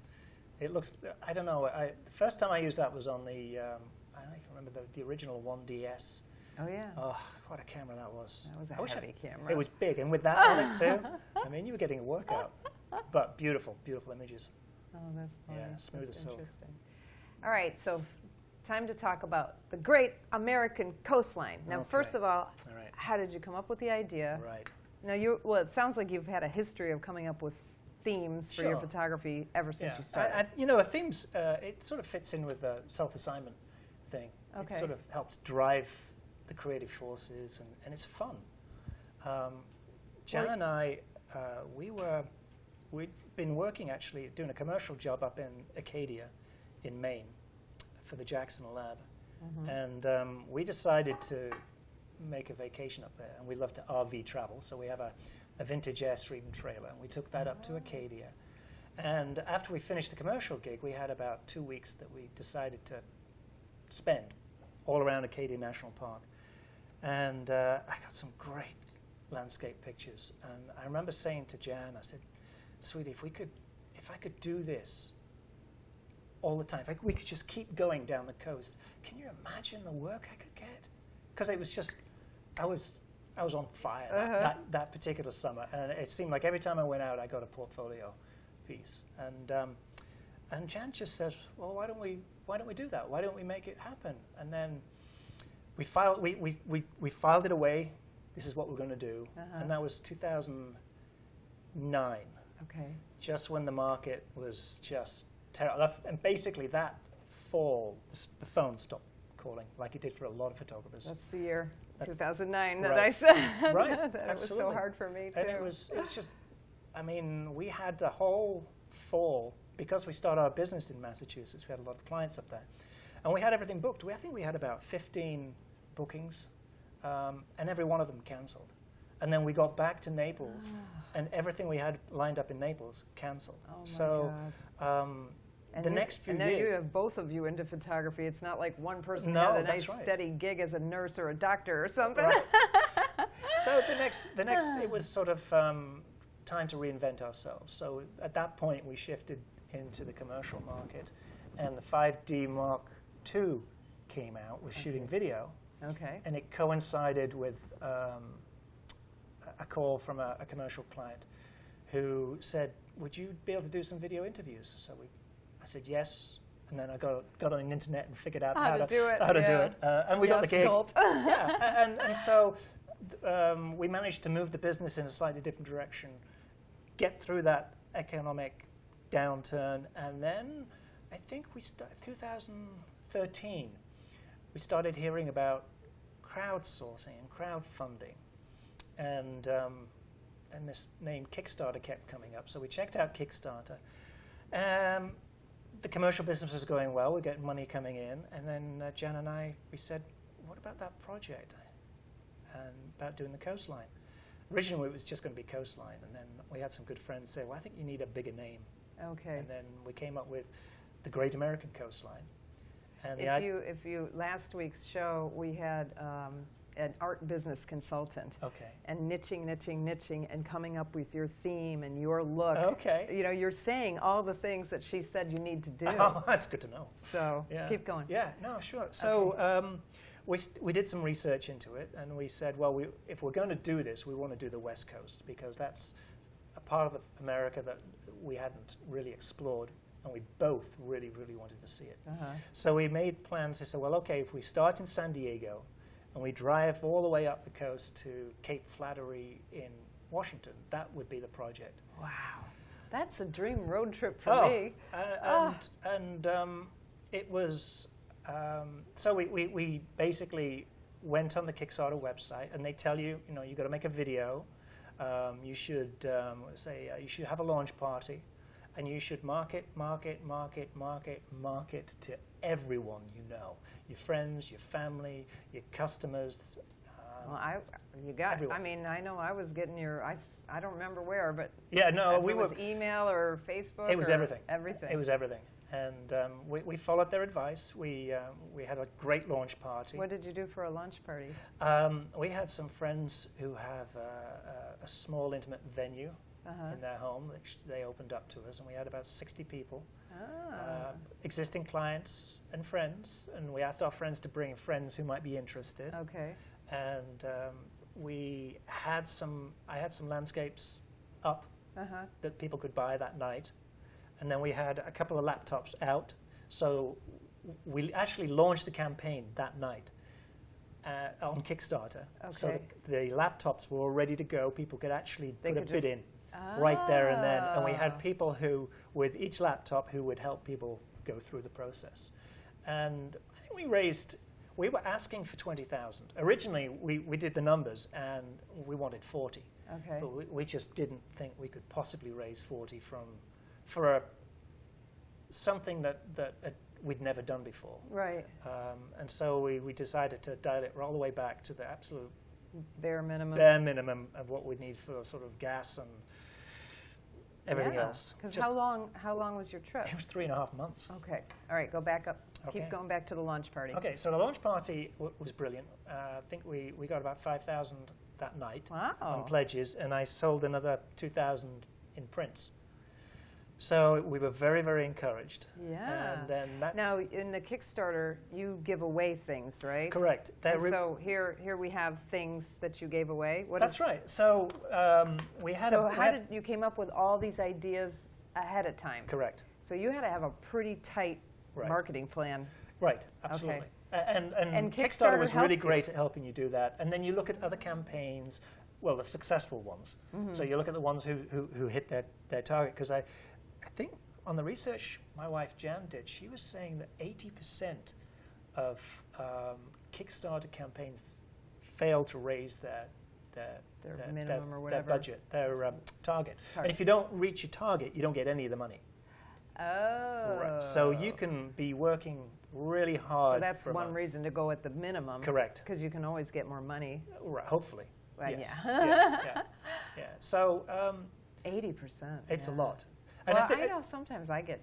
It looks, I don't know, the first time I used that was on the, I don't even remember the original 1DS. Oh, yeah. Oh, what a camera that was. That was a heavy camera. It was big, and with that on it, too, I mean, you were getting a workout. But beautiful, beautiful images. Oh, that's funny. Yeah, smooth as silk. Interesting. All right, so time to talk about the Great American Coastline. Now, first of all, how did you come up with the idea? Right. Now, it sounds like you've had a history of coming up with themes for your photography ever since you started. The themes, it sort of fits in with the self-assignment thing. Okay. It sort of helps drive the creative forces, and it's fun. Jan and I, we'd been working, actually, doing a commercial job up in Acadia in Maine for the Jackson Lab. And we decided to make a vacation up there, and we love to RV travel, so we have a vintage Airstream trailer, and we took that up to Acadia. And after we finished the commercial gig, we had about 2 weeks that we decided to spend all around Acadia National Park. And I got some great landscape pictures. And I remember saying to Jan, I said, sweetie, if I could do this all the time, if we could just keep going down the coast, can you imagine the work I could get? Because it was just, I was on fire that particular summer, and it seemed like every time I went out, I got a portfolio piece. And Jan just says, well, why don't we do that? Why don't we make it happen? And then we filed it away. This is what we're going to do, and that was 2009. Okay. Just when the market was just terrible, and basically that fall, the phone stopped calling, like it did for a lot of photographers. That's the year 2009 that I said that it was so hard for me too. And it was just, I mean, we had the whole fall, because we started our business in Massachusetts, we had a lot of clients up there, And we had everything booked. I think we had about 15 bookings, and every one of them cancelled. And then we got back to Naples, and everything we had lined up in Naples cancelled. Oh my so And the next few and then years, you have both of you into photography. It's not like one person No, had a that's nice right. steady gig as a nurse or a doctor or something. Right. So the next, it was sort of time to reinvent ourselves. So at that point, we shifted into the commercial market, and the 5D Mark II came out with shooting video, Okay. and it coincided with a call from a commercial client who said, "Would you be able to do some video interviews?" So I said yes, and then I got on the internet and figured out how to do it. And we got the gig. Yeah, and so we managed to move the business in a slightly different direction, get through that economic downturn, and then I think 2013, we started hearing about crowdsourcing and crowdfunding, and this name Kickstarter kept coming up. So we checked out Kickstarter. The commercial business was going well. We're getting money coming in, and then Jan and I, we said, "What about that project?" And about doing the coastline. Originally, it was just going to be coastline, and then we had some good friends say, "Well, I think you need a bigger name." Okay. And then we came up with the Great American Coastline. And If you last week's show, we had an art business consultant. Okay. And niching, and coming up with your theme and your look. Okay. You know, you're saying all the things that she said you need to do. Oh, that's good to know. So Yeah. keep going. Yeah, no, sure. So we did some research into it, and we said, well, if we're going to do this, we want to do the West Coast, because that's a part of America that we hadn't really explored, and we both really, really wanted to see it. So we made plans to say, well, okay, if we start in San Diego, and we drive all the way up the coast to Cape Flattery in Washington, that would be the project. Wow. That's a dream road trip for me. And it was, so we basically went on the Kickstarter website, and they tell you, you've got to make a video, you should you should have a launch party, and you should market to everyone you know, your friends, your family, your customers. Well, everyone. I mean, I know I was getting I don't remember where, but yeah, no, if it was email or Facebook. It was or everything. Everything. It was everything, and we followed their advice. We had a great launch party. What did you do for a launch party? We had some friends who have a small, intimate venue in their home, which they opened up to us, and we had about 60 people, existing clients and friends, and we asked our friends to bring friends who might be interested. Okay. And I had some landscapes up that people could buy that night, and then we had a couple of laptops out, so we actually launched the campaign that night on Kickstarter. Okay. So the laptops were all ready to go. People could actually put a bid in Ah. right there and then, and we had people who, with each laptop, who would help people go through the process. And I think we were asking for 20,000. Originally, we did the numbers, and we wanted 40. Okay. But we just didn't think we could possibly raise 40 for something that we'd never done before. Right. And so we decided to dial it all the way back to the absolute Bare minimum. bare minimum of what we'd need for sort of gas and everything else. Because how long was your trip? It was 3.5 months. Okay. All right. Go back up. Okay. Keep going back to the launch party. Okay, so the launch party was brilliant. I think we got about 5,000 that night Wow. on pledges, and I sold another 2,000 in prints. So we were very, very encouraged. Yeah. And then Now, in the Kickstarter, you give away things, right? correct. And so here we have things that you gave away. That's right. So we had So how did you came up with all these ideas ahead of time? Correct. So you had to have a pretty tight marketing plan. Right, absolutely. Okay. And Kickstarter was really great at helping you do that. And then you look at other campaigns, well, the successful ones. So you look at the ones who hit their target. Because I think on the research my wife Jan did, she was saying that 80% of Kickstarter campaigns fail to raise their minimum or whatever. their budget, their target. And if you don't reach your target, you don't get any of the money. Oh. Right. So you can be working really hard. So that's for a one month. reason to go at the minimum. Correct. Because you can always get more money. Right, hopefully. Well, yes. yeah. Yeah. So 80%. it's a yeah. lot. Well, I thi- I know sometimes I get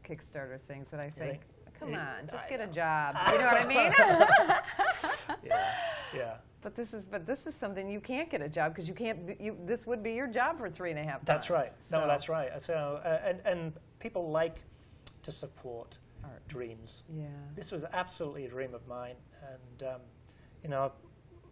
Kickstarter things that I think, come Yeah, on, just I get a know. job. You know what I mean? yeah. But this is something you can't get a job because you can't. This would be your job for 3.5 months. That's right. No, So- that's right. So and people like to support Art. dreams. Yeah. This was absolutely a dream of mine, and you know,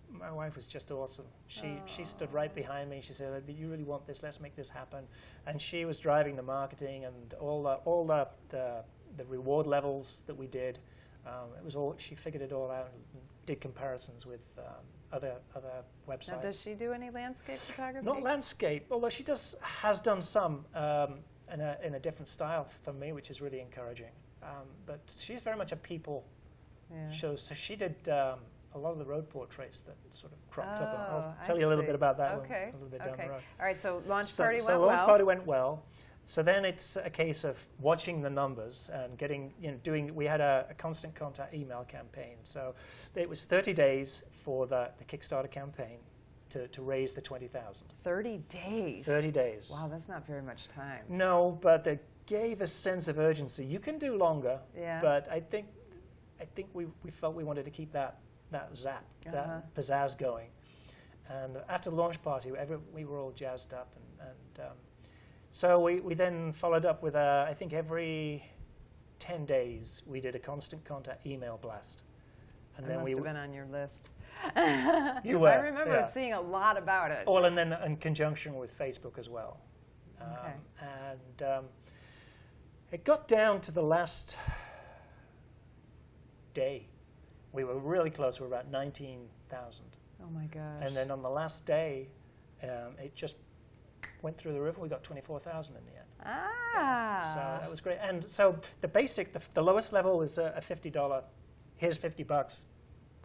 my wife was just awesome. She stood right behind me. She said, "You really want this? Let's make this happen." And she was driving the marketing and all the reward levels that we did. It was all, she figured it all out and did comparisons with other websites. Now, does she do any landscape photography? Not landscape, although she has done some in a different style for me, which is really encouraging. But she's very much a people show. So she did a lot of the road portraits that sort of cropped up. I'll tell you a little bit about that okay. a little bit down the road. All right, so launch party went so well. launch party went well. So then it's a case of watching the numbers and getting, we had a constant contact email campaign. So it was 30 days for the Kickstarter campaign to raise the 20,000. 30 days. 30 days. Wow, that's not very much time. No, but they gave a sense of urgency. You can do longer, but I think we felt we wanted to keep that zap, that pizzazz going. And after the launch party, we were all jazzed up, and so we then followed up with I think every 10 days we did a constant contact email blast. And I must have been on your list. You were. I remember seeing a lot about it. Well, and then in conjunction with Facebook as well. Okay. And it got down to the last day. We were really close. We were about 19,000. Oh my gosh. And then on the last day, it just went through the roof. We got 24,000 in the end. Ah. So that was great. And so the lowest level was a $50. Here's $50.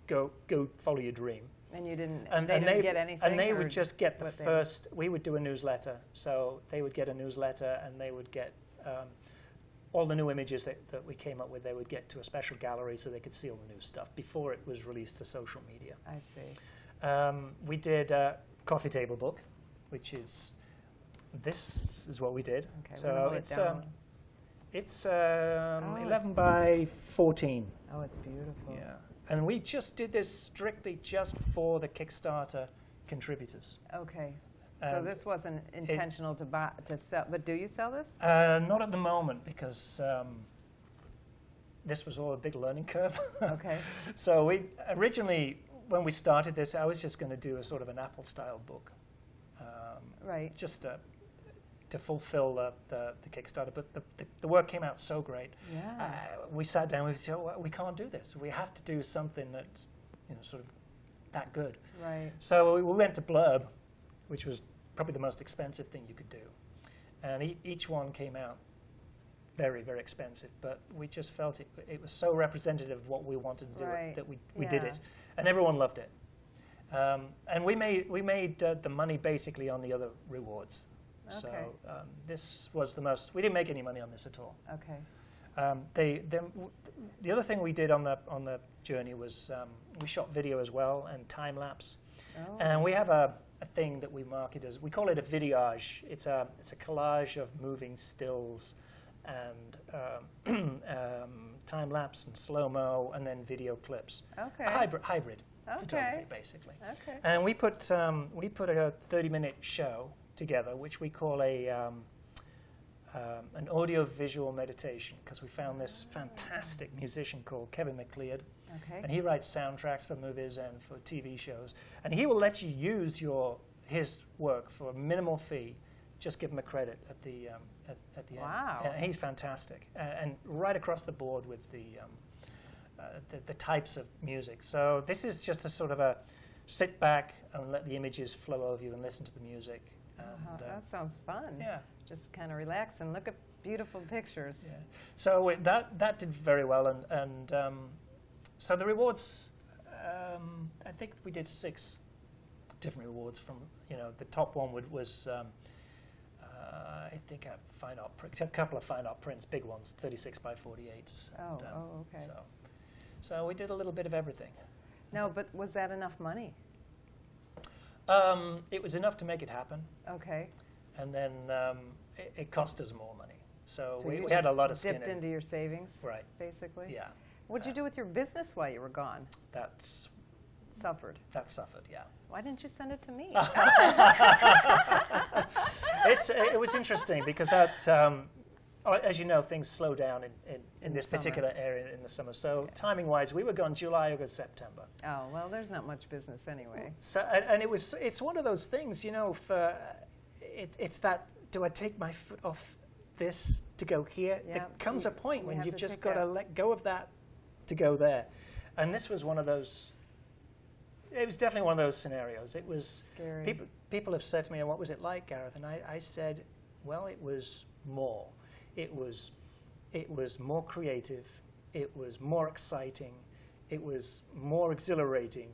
Go follow your dream. And you didn't. And they they didn't get anything. And they would just get the what they- first. We would do a newsletter. So they would get a newsletter, and they would get all the new images that we came up with. They would get to a special gallery so they could see all the new stuff before it was released to social media. I see. We did a coffee table book, which is this is what we did. Okay, So we'll note it it's down. 11 by 14. Oh, it's beautiful. Yeah, and we just did this strictly just for the Kickstarter contributors. Okay. So this wasn't intentional to sell, but do you sell this? Not at the moment because this was all a big learning curve. Okay. So we originally, when we started this, I was just going to do a sort of an Apple-style book, Right. just to fulfill the Kickstarter. But the work came out so great. Yeah. We sat down. We said, well, we can't do this. We have to do something that's sort of that good. Right. So we went to Blurb, which was probably the most expensive thing you could do. And each one came out very, very expensive, but we just felt it was so representative of what we wanted to do that we did it. And everyone loved it. And we made the money basically on the other rewards. Okay. So this was the most, we didn't make any money on this at all. Okay. The other thing we did on the journey was we shot video as well and time lapse. Oh. And we have a thing that we market as, we call it a videage. It's a collage of moving stills and time lapse and slow mo and then video clips. Okay. Hybrid photography basically. Okay. And we put a 30-minute show together, which we call an audio-visual meditation, because we found this fantastic musician called Kevin MacLeod. Okay. And he writes soundtracks for movies and for TV shows. And he will let you use his work for a minimal fee. Just give him a credit at the end. Wow. And he's fantastic. And right across the board with the types of music. So this is just a sort of a sit back and let the images flow over you and listen to the music. And, that sounds fun. Yeah. Just kind of relax and look at beautiful pictures. Yeah. So that did very well, and so the rewards, I think we did 6 different rewards. From the top one was I think a couple of fine art prints, big ones, 36 by 48s. Okay. So we did a little bit of everything. No, but was that enough money? It was enough to make it happen. Okay. And then it cost us more money. So we you had a just lot of skin dipped in. into your savings, Right. basically? Yeah. What did you do with your business while you were gone? That Suffered. suffered, yeah. Why didn't you send it to me? It was interesting because that, as you know, things slow down in this summer. particular area in the summer. So timing-wise, we were gone July, August, September. Oh, well, there's not much business anyway. So and it's one of those things, you know. It's that, do I take my foot off this to go here? Yeah, There comes a point you when have you've to just pick got to up. let go of that to go there. And this was one of those. It was definitely one of those scenarios. It was Scary. People have said to me, "What was it like, Gareth?" And I said, "Well, it was more. It was more creative. It was more exciting. It was more exhilarating.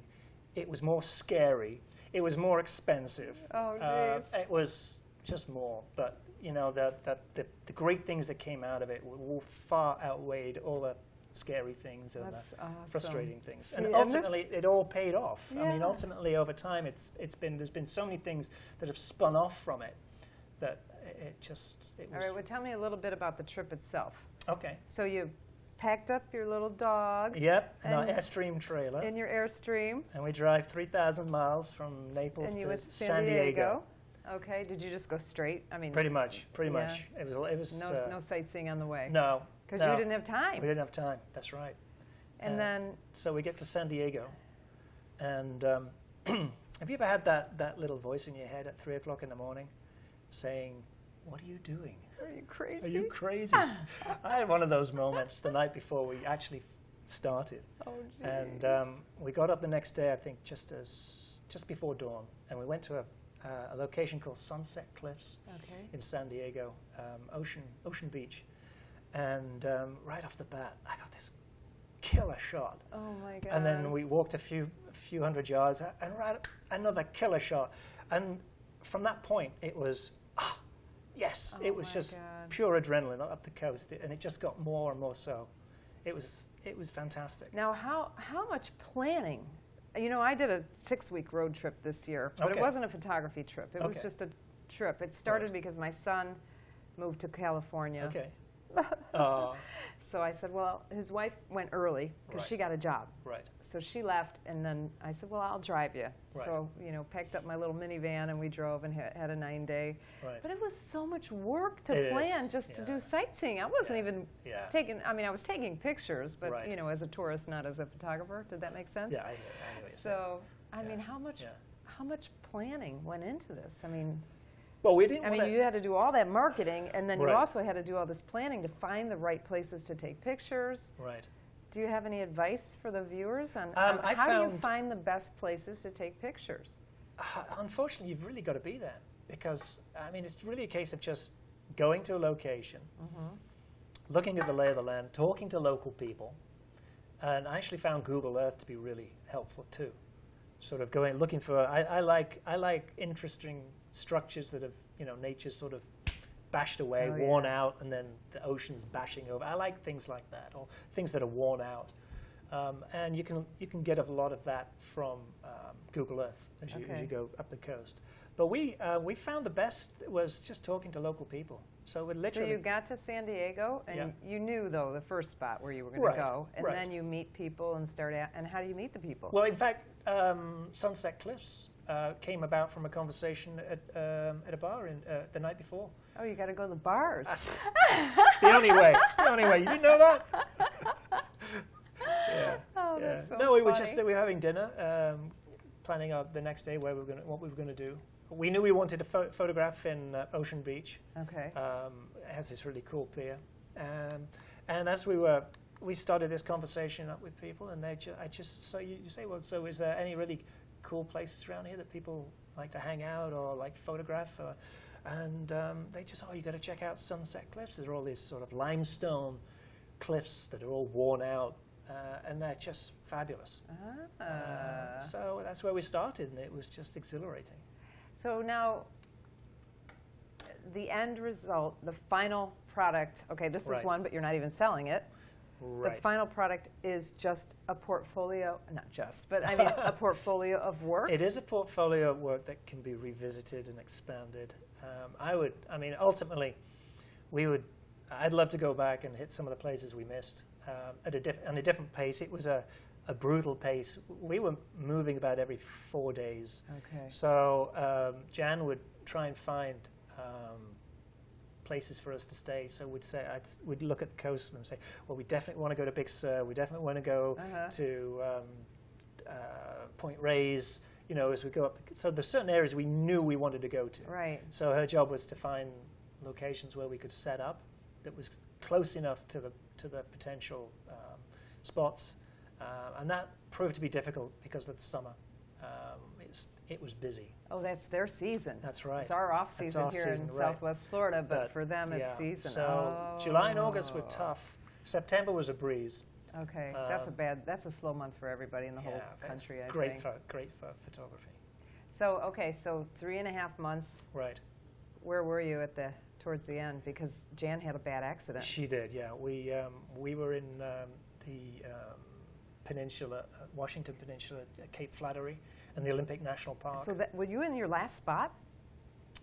It was more scary. It was more expensive. Oh, jeez. It was just more. But you know, the great things that came out of it far outweighed all the scary things and That's the awesome. frustrating things. See, And and ultimately, it all paid off. I mean, Yeah. ultimately, over time, there's been so many things that have spun off from it that it was. All right, well, tell me a little bit about the trip itself. Okay. So you packed up your little dog Yep, in our And- Airstream trailer, in your Airstream, and we drive 3,000 miles from Naples and you to went to San Diego. Okay, did you just go straight? I mean, Pretty much. yeah. It was. No sightseeing on the way. No. Because no. you didn't have time. We didn't have time. That's right. And then, So we get to San Diego, and have you ever had that little voice in your head at 3 o'clock in the morning saying, "What are you doing? are you crazy? Are you crazy?" I had one of those moments the night before we actually started. Oh, geez. And we got up the next day, I think, just before dawn, and we went to a location called Sunset Cliffs Okay. in San Diego, Ocean Beach, and right off the bat, I got this killer shot, Oh, my God. and then we walked a few hundred yards, and another killer shot, and from that point, it was yes, Oh, it was my just God. pure adrenaline up the coast, and it just got more and more so. It was fantastic. Now, how much planning? You know, I did a 6-week road trip this year, but Okay. it wasn't a photography trip. It was Okay. just a trip. It started Right. because my son moved to California. Okay. So I said, well, his wife went early because Right. she got a job. Right. So she left, and then I said, well, I'll drive you. Right. So, you know, packed up my little minivan, and we drove and had a 9-day. Right. But it was so much work to It is, plan just to yeah. do sightseeing. I wasn't even Yeah. I was taking pictures, but, Right. you know, as a tourist, not as a photographer. Did that make sense? Yeah, I know what you're saying. So, I Yeah. mean, how much planning went into this? I mean, Well, we didn't. you had to do all that marketing, and then you Right. also had to do all this planning to find the right places to take pictures. Right. Do you have any advice for the viewers on I how do you found- find the best places to take pictures? Unfortunately, you've really got to be there because I mean, it's really a case of just going to a location, looking at the lay of the land, talking to local people, and I actually found Google Earth to be really helpful too. Sort of looking for. I like interesting structures that have nature's sort of bashed away, Oh, worn yeah. out, and then the ocean's bashing over. I like things like that, or things that are worn out. And you can get a lot of that from Google Earth as Okay. you go up the coast. But we found the best was just talking to local people. So we So literally you got to San Diego, and Yeah. you knew, though, the first spot where you were going Right, to go, and right. then you meet people and and how do you meet the people? well, in fact, Sunset Cliffs came about from a conversation at a bar the night before. Oh, you got to go to the bars. It's the only way. It's the only way. You didn't know that? Yeah. Oh, yeah. that's so No, we were funny. we were having dinner, planning out the next day what we were gonna do. We knew we wanted to photograph in Ocean Beach. Okay. It has this really cool pier, and as we started this conversation up with people, and so you say, well, so is there any really cool places around here that people like to hang out or like photograph? And they just, you got to check out Sunset Cliffs. There are all these sort of limestone cliffs that are all worn out, and they're just fabulous. So that's where we started, and it was just exhilarating. So now, the end result, the final product, okay, this is Right. one, but you're not even selling it. Right. The final product is just a portfolio, not just, but I mean a portfolio of work? It is a portfolio of work that can be revisited and expanded. Ultimately, I'd love to go back and hit some of the places we missed at a different pace. It was a brutal pace. We were moving about every 4 days. Okay. So Jan would try and find places for us to stay. So we'd look at the coast and say, well, we definitely want to go to Big Sur. We definitely want to go to Point Reyes. As we go up. So there's certain areas we knew we wanted to go to. Right. So her job was to find locations where we could set up that was close enough to the potential spots, and that proved to be difficult because of the summer. It was busy. Oh, that's their season. That's right. It's our off season here in right. Southwest Florida, but for them it's season. So July and August were tough. September was a breeze. Okay, that's a slow month for everybody in the whole country, I think. Great for photography. So 3.5 months. Right. Where were you towards the end? Because Jan had a bad accident. She did, yeah. We were in the peninsula, Washington Peninsula, Cape Flattery, and the Olympic National Park. So were you in your last spot?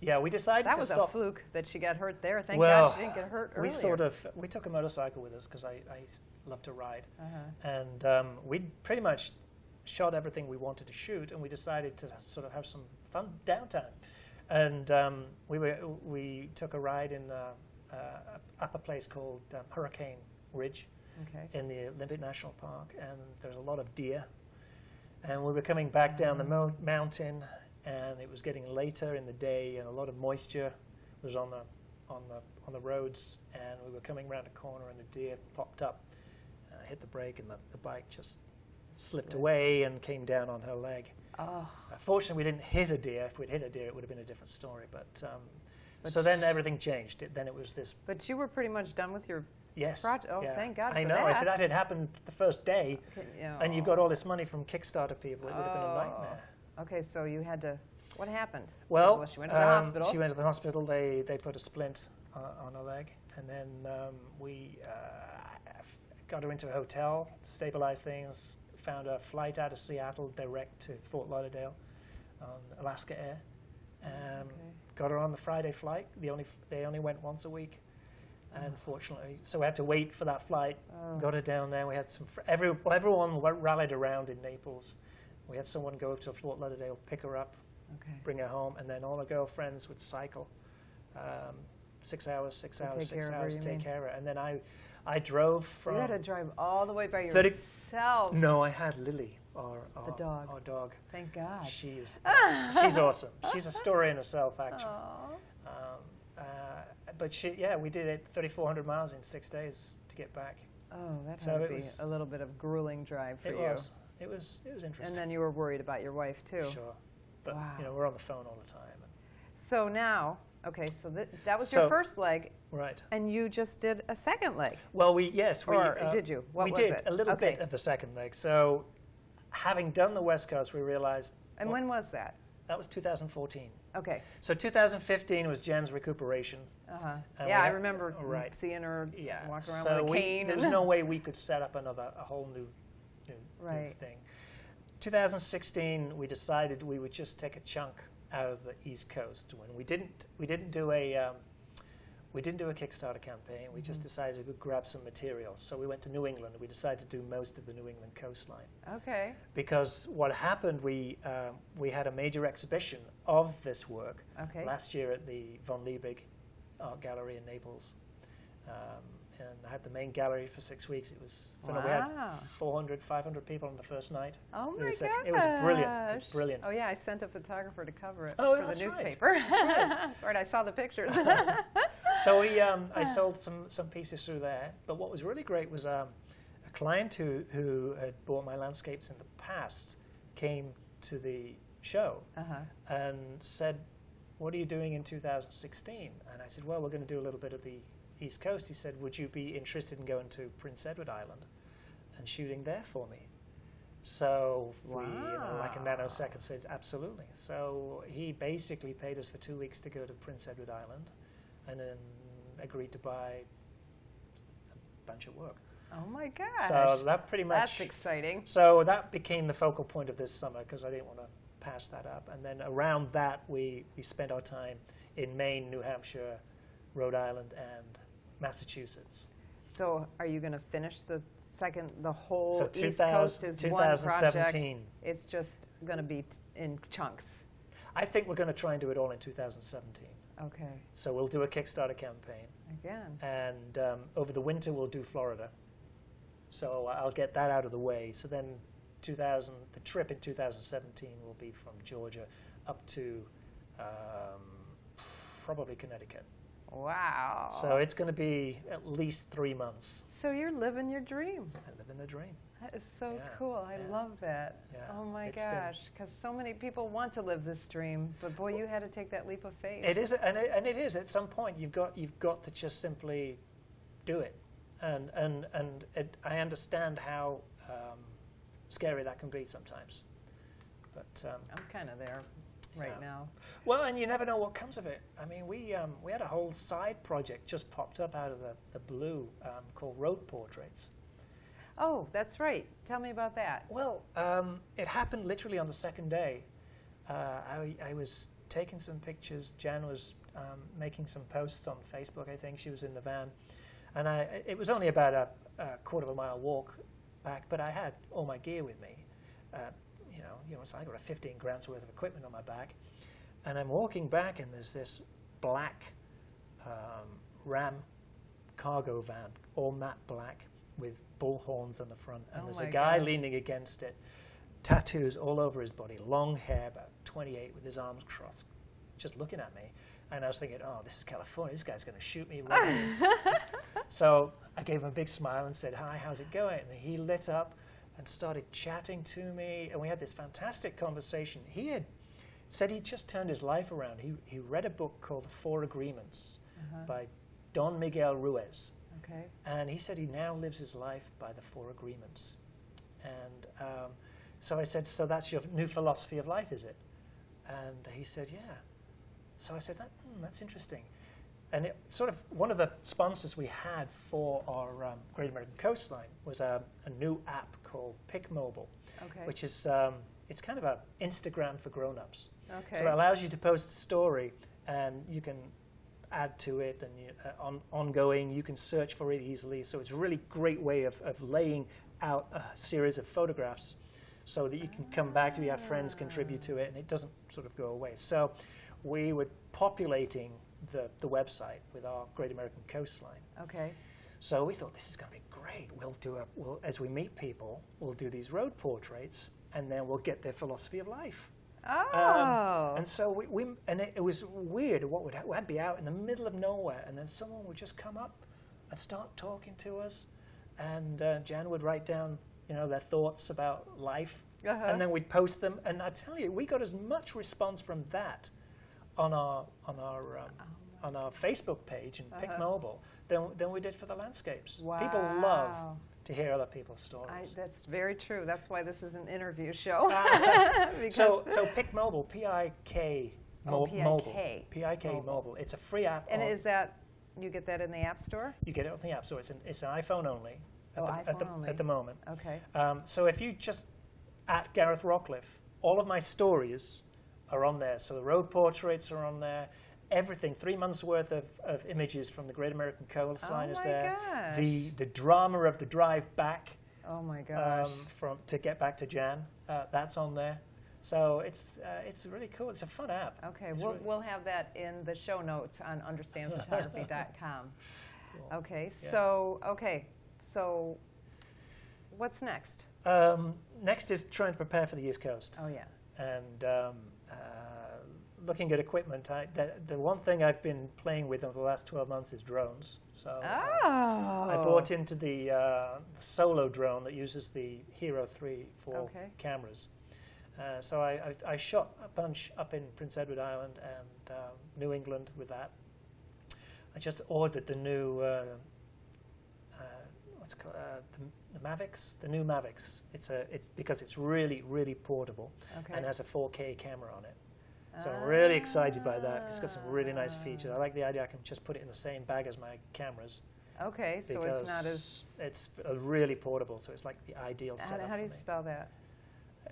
Yeah, we decided that to was stop. a fluke that she got hurt there. Thank Well, God she didn't get hurt earlier. We took a motorcycle with us because I love to ride, and we pretty much shot everything we wanted to shoot, and we decided to sort of have some fun downtime. And we took a ride in up a place called Hurricane Ridge in the Olympic National Park, and there's a lot of deer. And we were coming back down the mountain, and it was getting later in the day, and a lot of moisture was on the roads. And we were coming around a corner, and the deer popped up, hit the brake, and the bike just slipped away and came down on her leg. Oh. Fortunately, we didn't hit a deer. If we'd hit a deer, it would have been a different story. But so then everything changed. Then it was this. But you were pretty much done with your project. Oh, yeah. thank God I for know. that. If that had happened the first day, and you got all this money from Kickstarter people, it would have been a nightmare. Okay, so you had to. What happened? Well, she went to the hospital. She went to the hospital. They put a splint on her leg, and then we got her into a hotel, stabilized things. Found a flight out of Seattle direct to Fort Lauderdale on Alaska Air. Got her on the Friday flight. They only went once a week, unfortunately. So we had to wait for that flight. Got her down there. We had everyone rallied around in Naples. We had someone go to Fort Lauderdale, pick her up, bring her home, and then all her girlfriends would cycle 6 hours, to take care of her. And then I drove from. You had to drive all the way by yourself. No, I had Lily, our dog. Our dog. Thank God. She's awesome. She's a story in herself, actually. But we did it 3,400 miles in 6 days to get back. Oh, that had to be a little bit of grueling drive for you. It was interesting. And then you were worried about your wife too. Sure, but we're on the phone all the time. So now. Okay, so that was your first leg, right? And you just did a second leg. Well, did you? What was it? We did it? a little bit of the second leg. So, having done the West Coast, we realized. And when was that? That was 2014. Okay. So 2015 was Jen's recuperation. Yeah, I remember seeing her walk around with a cane. There was no way we could set up a whole new thing. 2016, we decided we would just take a chunk out of the East Coast. When we didn't do a Kickstarter campaign. We just decided to grab some materials. So we went to New England. We decided to do most of the New England coastline. Okay. Because what happened, we had a major exhibition of this work last year at the Von Liebig Art Gallery in Naples. And I had the main gallery for 6 weeks. It was we had 400, 500 people on the first night. Oh my gosh. It was brilliant. It was brilliant. Oh yeah, I sent a photographer to cover it for the newspaper. That's right. I saw the pictures. So I sold some pieces through there. But what was really great was a client who had bought my landscapes in the past came to the show and said, "What are you doing in 2016?" And I said, "Well, we're going to do a little bit of the East Coast." He said, "Would you be interested in going to Prince Edward Island and shooting there for me?" So we, like a nanosecond, said absolutely. So he basically paid us for 2 weeks to go to Prince Edward Island. and then agreed to buy a bunch of work. Oh my gosh. So that pretty much. That's exciting. So that became the focal point of this summer because I didn't want to pass that up. And then around that, we spent our time in Maine, New Hampshire, Rhode Island, and Massachusetts. So are you going to finish the whole So East Coast is one project? 2017. It's just going to be in chunks. I think we're going to try and do it all in 2017. Okay. So we'll do a Kickstarter campaign. Again. And over the winter, we'll do Florida. So I'll get that out of the way. So then the trip in 2017 will be from Georgia up to probably Connecticut. Wow. So it's going to be at least 3 months. So you're living your dream. I live in the dream. That is so Yeah, cool. I yeah. love that. Yeah, Oh my it's been- gosh. Because so many people want to live this dream, but boy, you had to take that leap of faith. It is, and it is. At some point, you've got to just simply do it. And I understand how scary that can be sometimes. But I'm kind of there right Yeah. now. well, and you never know what comes of it. I mean, we had a whole side project just popped up out of the blue called Road Portraits. Oh, that's right. Tell me about that. Well, it happened literally on the second day. I was taking some pictures. Jan was making some posts on Facebook. I think she was in the van, and it was only about a quarter of a mile walk back, but I had all my gear with me. So I got a 15 grand's worth of equipment on my back, and I'm walking back, and there's this black Ram cargo van, all matte black, with bull horns on the front, and Oh there's my a guy gosh. leaning against it, tattoos all over his body, long hair, about 28, with his arms crossed, just looking at me. And I was thinking, oh, this is California. This guy's going to shoot me right in. So I gave him a big smile and said, hi, how's it going? And he lit up and started chatting to me, and we had this fantastic conversation. He had said he just turned his life around. He read a book called The Four Agreements by Don Miguel Ruiz. Okay. And he said he now lives his life by the Four Agreements. And so I said, so that's your new philosophy of life, is it? And he said, yeah. So I said, that's interesting. And it sort of, one of the sponsors we had for our Great American Coastline was a new app called Pick Mobile, Okay. which is, it's kind of an Instagram for grown-ups. Okay. So it allows you to post a story, and you can add to it, and ongoing, you can search for it easily. So it's a really great way of laying out a series of photographs so that you can come back to it, have friends contribute to it, and it doesn't sort of go away. So we were populating the website with our Great American Coastline. Okay. So we thought, this is going to be great. As we meet people, we'll do these road portraits, and then we'll get their philosophy of life. Oh. And so it was weird. We'd be out in the middle of nowhere, and then someone would just come up and start talking to us, and Jan would write down, their thoughts about life, and then we'd post them. And I tell you, we got as much response from that on our Facebook page and Pick Mobile than we did for the landscapes. Wow. People love to hear other people's stories. That's very true. That's why this is an interview show. Because So Pick Mobile, P-I-K Mobile. P-I-K Mobile. It's a free app. And is that, you get that in the App Store? You get it on the App Store. It's an iPhone only iPhone at the moment. Okay. So if you just at Gareth Rockliffe, all of my stories are on there. So the road portraits are on there. Everything, 3 months worth of images from the Great American Coastline is there. Gosh. The drama of the drive back Oh my gosh. to get back to Jan, that's on there. So it's really cool. It's a fun app. Okay, It's we'll have that in the show notes on understandphotography.com. Cool. Okay, Yeah. so what's next? Next is trying to prepare for the East Coast. Oh yeah. And looking at equipment, the one thing I've been playing with over the last 12 months is drones. So I bought into the solo drone that uses the Hero 3-4 cameras. So I shot a bunch up in Prince Edward Island and New England with that. I just ordered the new what's it called, the Mavics, the new Mavics. It's because it's really, really portable and has a 4K camera on it. So I'm really excited by that. It's got some really nice features. I like the idea I can just put it in the same bag as my cameras. Okay, so it's not as... It's really portable, so it's like the ideal setup. How do you spell that?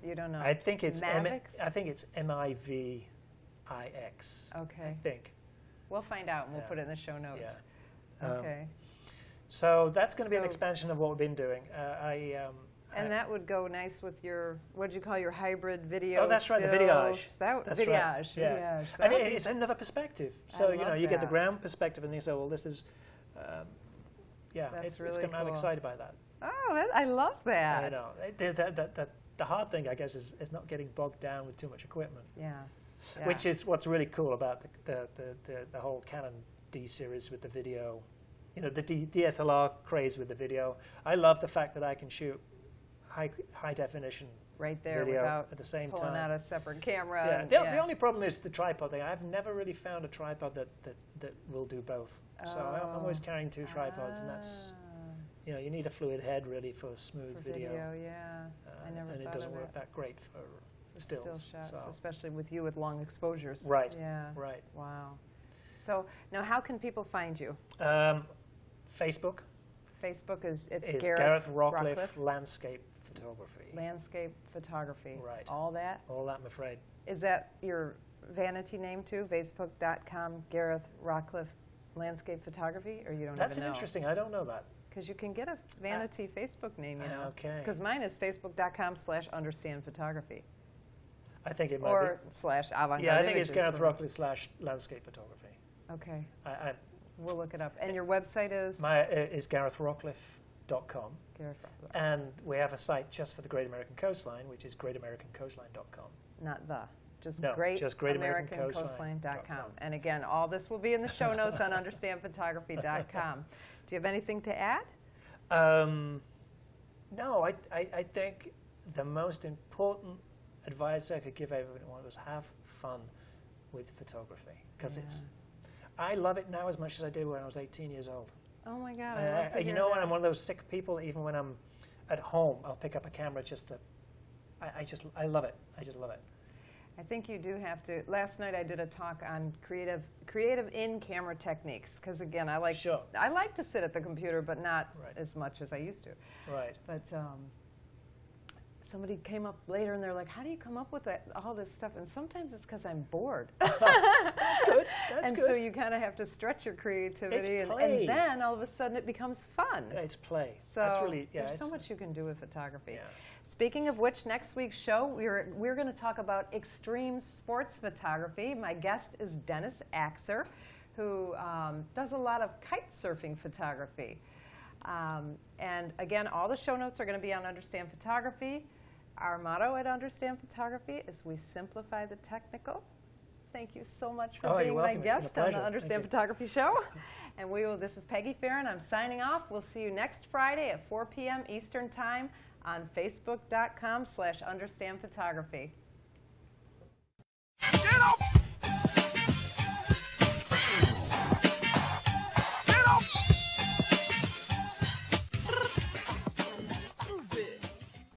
You don't know. I think it's Mavix? I think it's Mivix. Okay. I think. We'll find out and we'll Yeah. put it in the show notes. Yeah. Okay. So that's going to be an So- expansion of what we've been doing. And that would go nice with your, what do you call your hybrid video? Oh, that's right, the videage. That's Right. videage. Yeah. Videage. I That mean, would be- it's another perspective. I So you love get the that. ground perspective, and you say, well, this is, yeah, That's it's really going to. I'm cool. excited by that. Oh, I love that. I know. The hard thing, I guess, is not getting bogged down with too much equipment. Yeah. Which is what's really cool about the whole Canon D series with the video, the DSLR craze with the video. I love the fact that I can shoot high definition right there video without at the same pulling time. out a separate camera. Yeah. and- The only problem is the tripod thing. I've never really found a tripod that will do both. So I'm always carrying two tripods, and that's you need a fluid head really for smooth for video. Yeah. I never and thought it doesn't of work that great for Still stills. shots, so. especially with you with long exposures. Right. Yeah. Right. Wow. So now, how can people find you? Facebook Facebook is is Gareth Rockliffe Landscape Photography. Landscape Photography. Right. All that. All that, I'm afraid. Is that your vanity name too? Facebook.com Gareth Rockliffe Landscape Photography, or you don't That's even know? interesting. I don't know that. Because you can get a vanity Facebook name, you know. Okay. Because mine is Facebook.com/understandphotography I think it might or /avant-garde be. Yeah, I think it's images Gareth for- Rockliffe / Landscape Photography. Okay, I, we'll look it up. And your website is is GarethRockliffe.com. Gareth Rockliffe, And we have a site just for the Great American Coastline, which is GreatAmericanCoastline.com. not the. Just No, just GreatAmericanCoastline.com. GreatAmericanCoastline.com. And again, all this will be in the show notes on understandphotography.com. Do you have anything to add? No, I think the most important advice I could give everyone was have fun with photography. Because I love it now as much as I did when I was 18 years old. Oh my God, I love to hear when that. I'm one of those sick people, even when I'm at home, I'll pick up a camera just to, I love it. I just love it. I think you do have to. Last night I did a talk on creative in-camera techniques because again I like to sit at the computer but not as much as I used to. Right. But somebody came up later and they're like, "How do you come up with all this stuff?" And sometimes it's because I'm bored. That's good. That's good. So you kind of have to stretch your creativity, It's and play. then all of a sudden it becomes fun. It's play. So That's really, there's so much you can do with photography. Yeah. Speaking of which, next week's show, we're going to talk about extreme sports photography. My guest is Dennis Axer, who does a lot of kite surfing photography. And again, all the show notes are going to be on Understand Photography. Our motto at Understand Photography is we simplify the technical. Thank you so much for being my welcome. It's been a guest on the pleasure. Understand Photography Show. And this is Peggy Farron. I'm signing off. We'll see you next Friday at 4 p.m. Eastern Time on Facebook.com/understandphotography.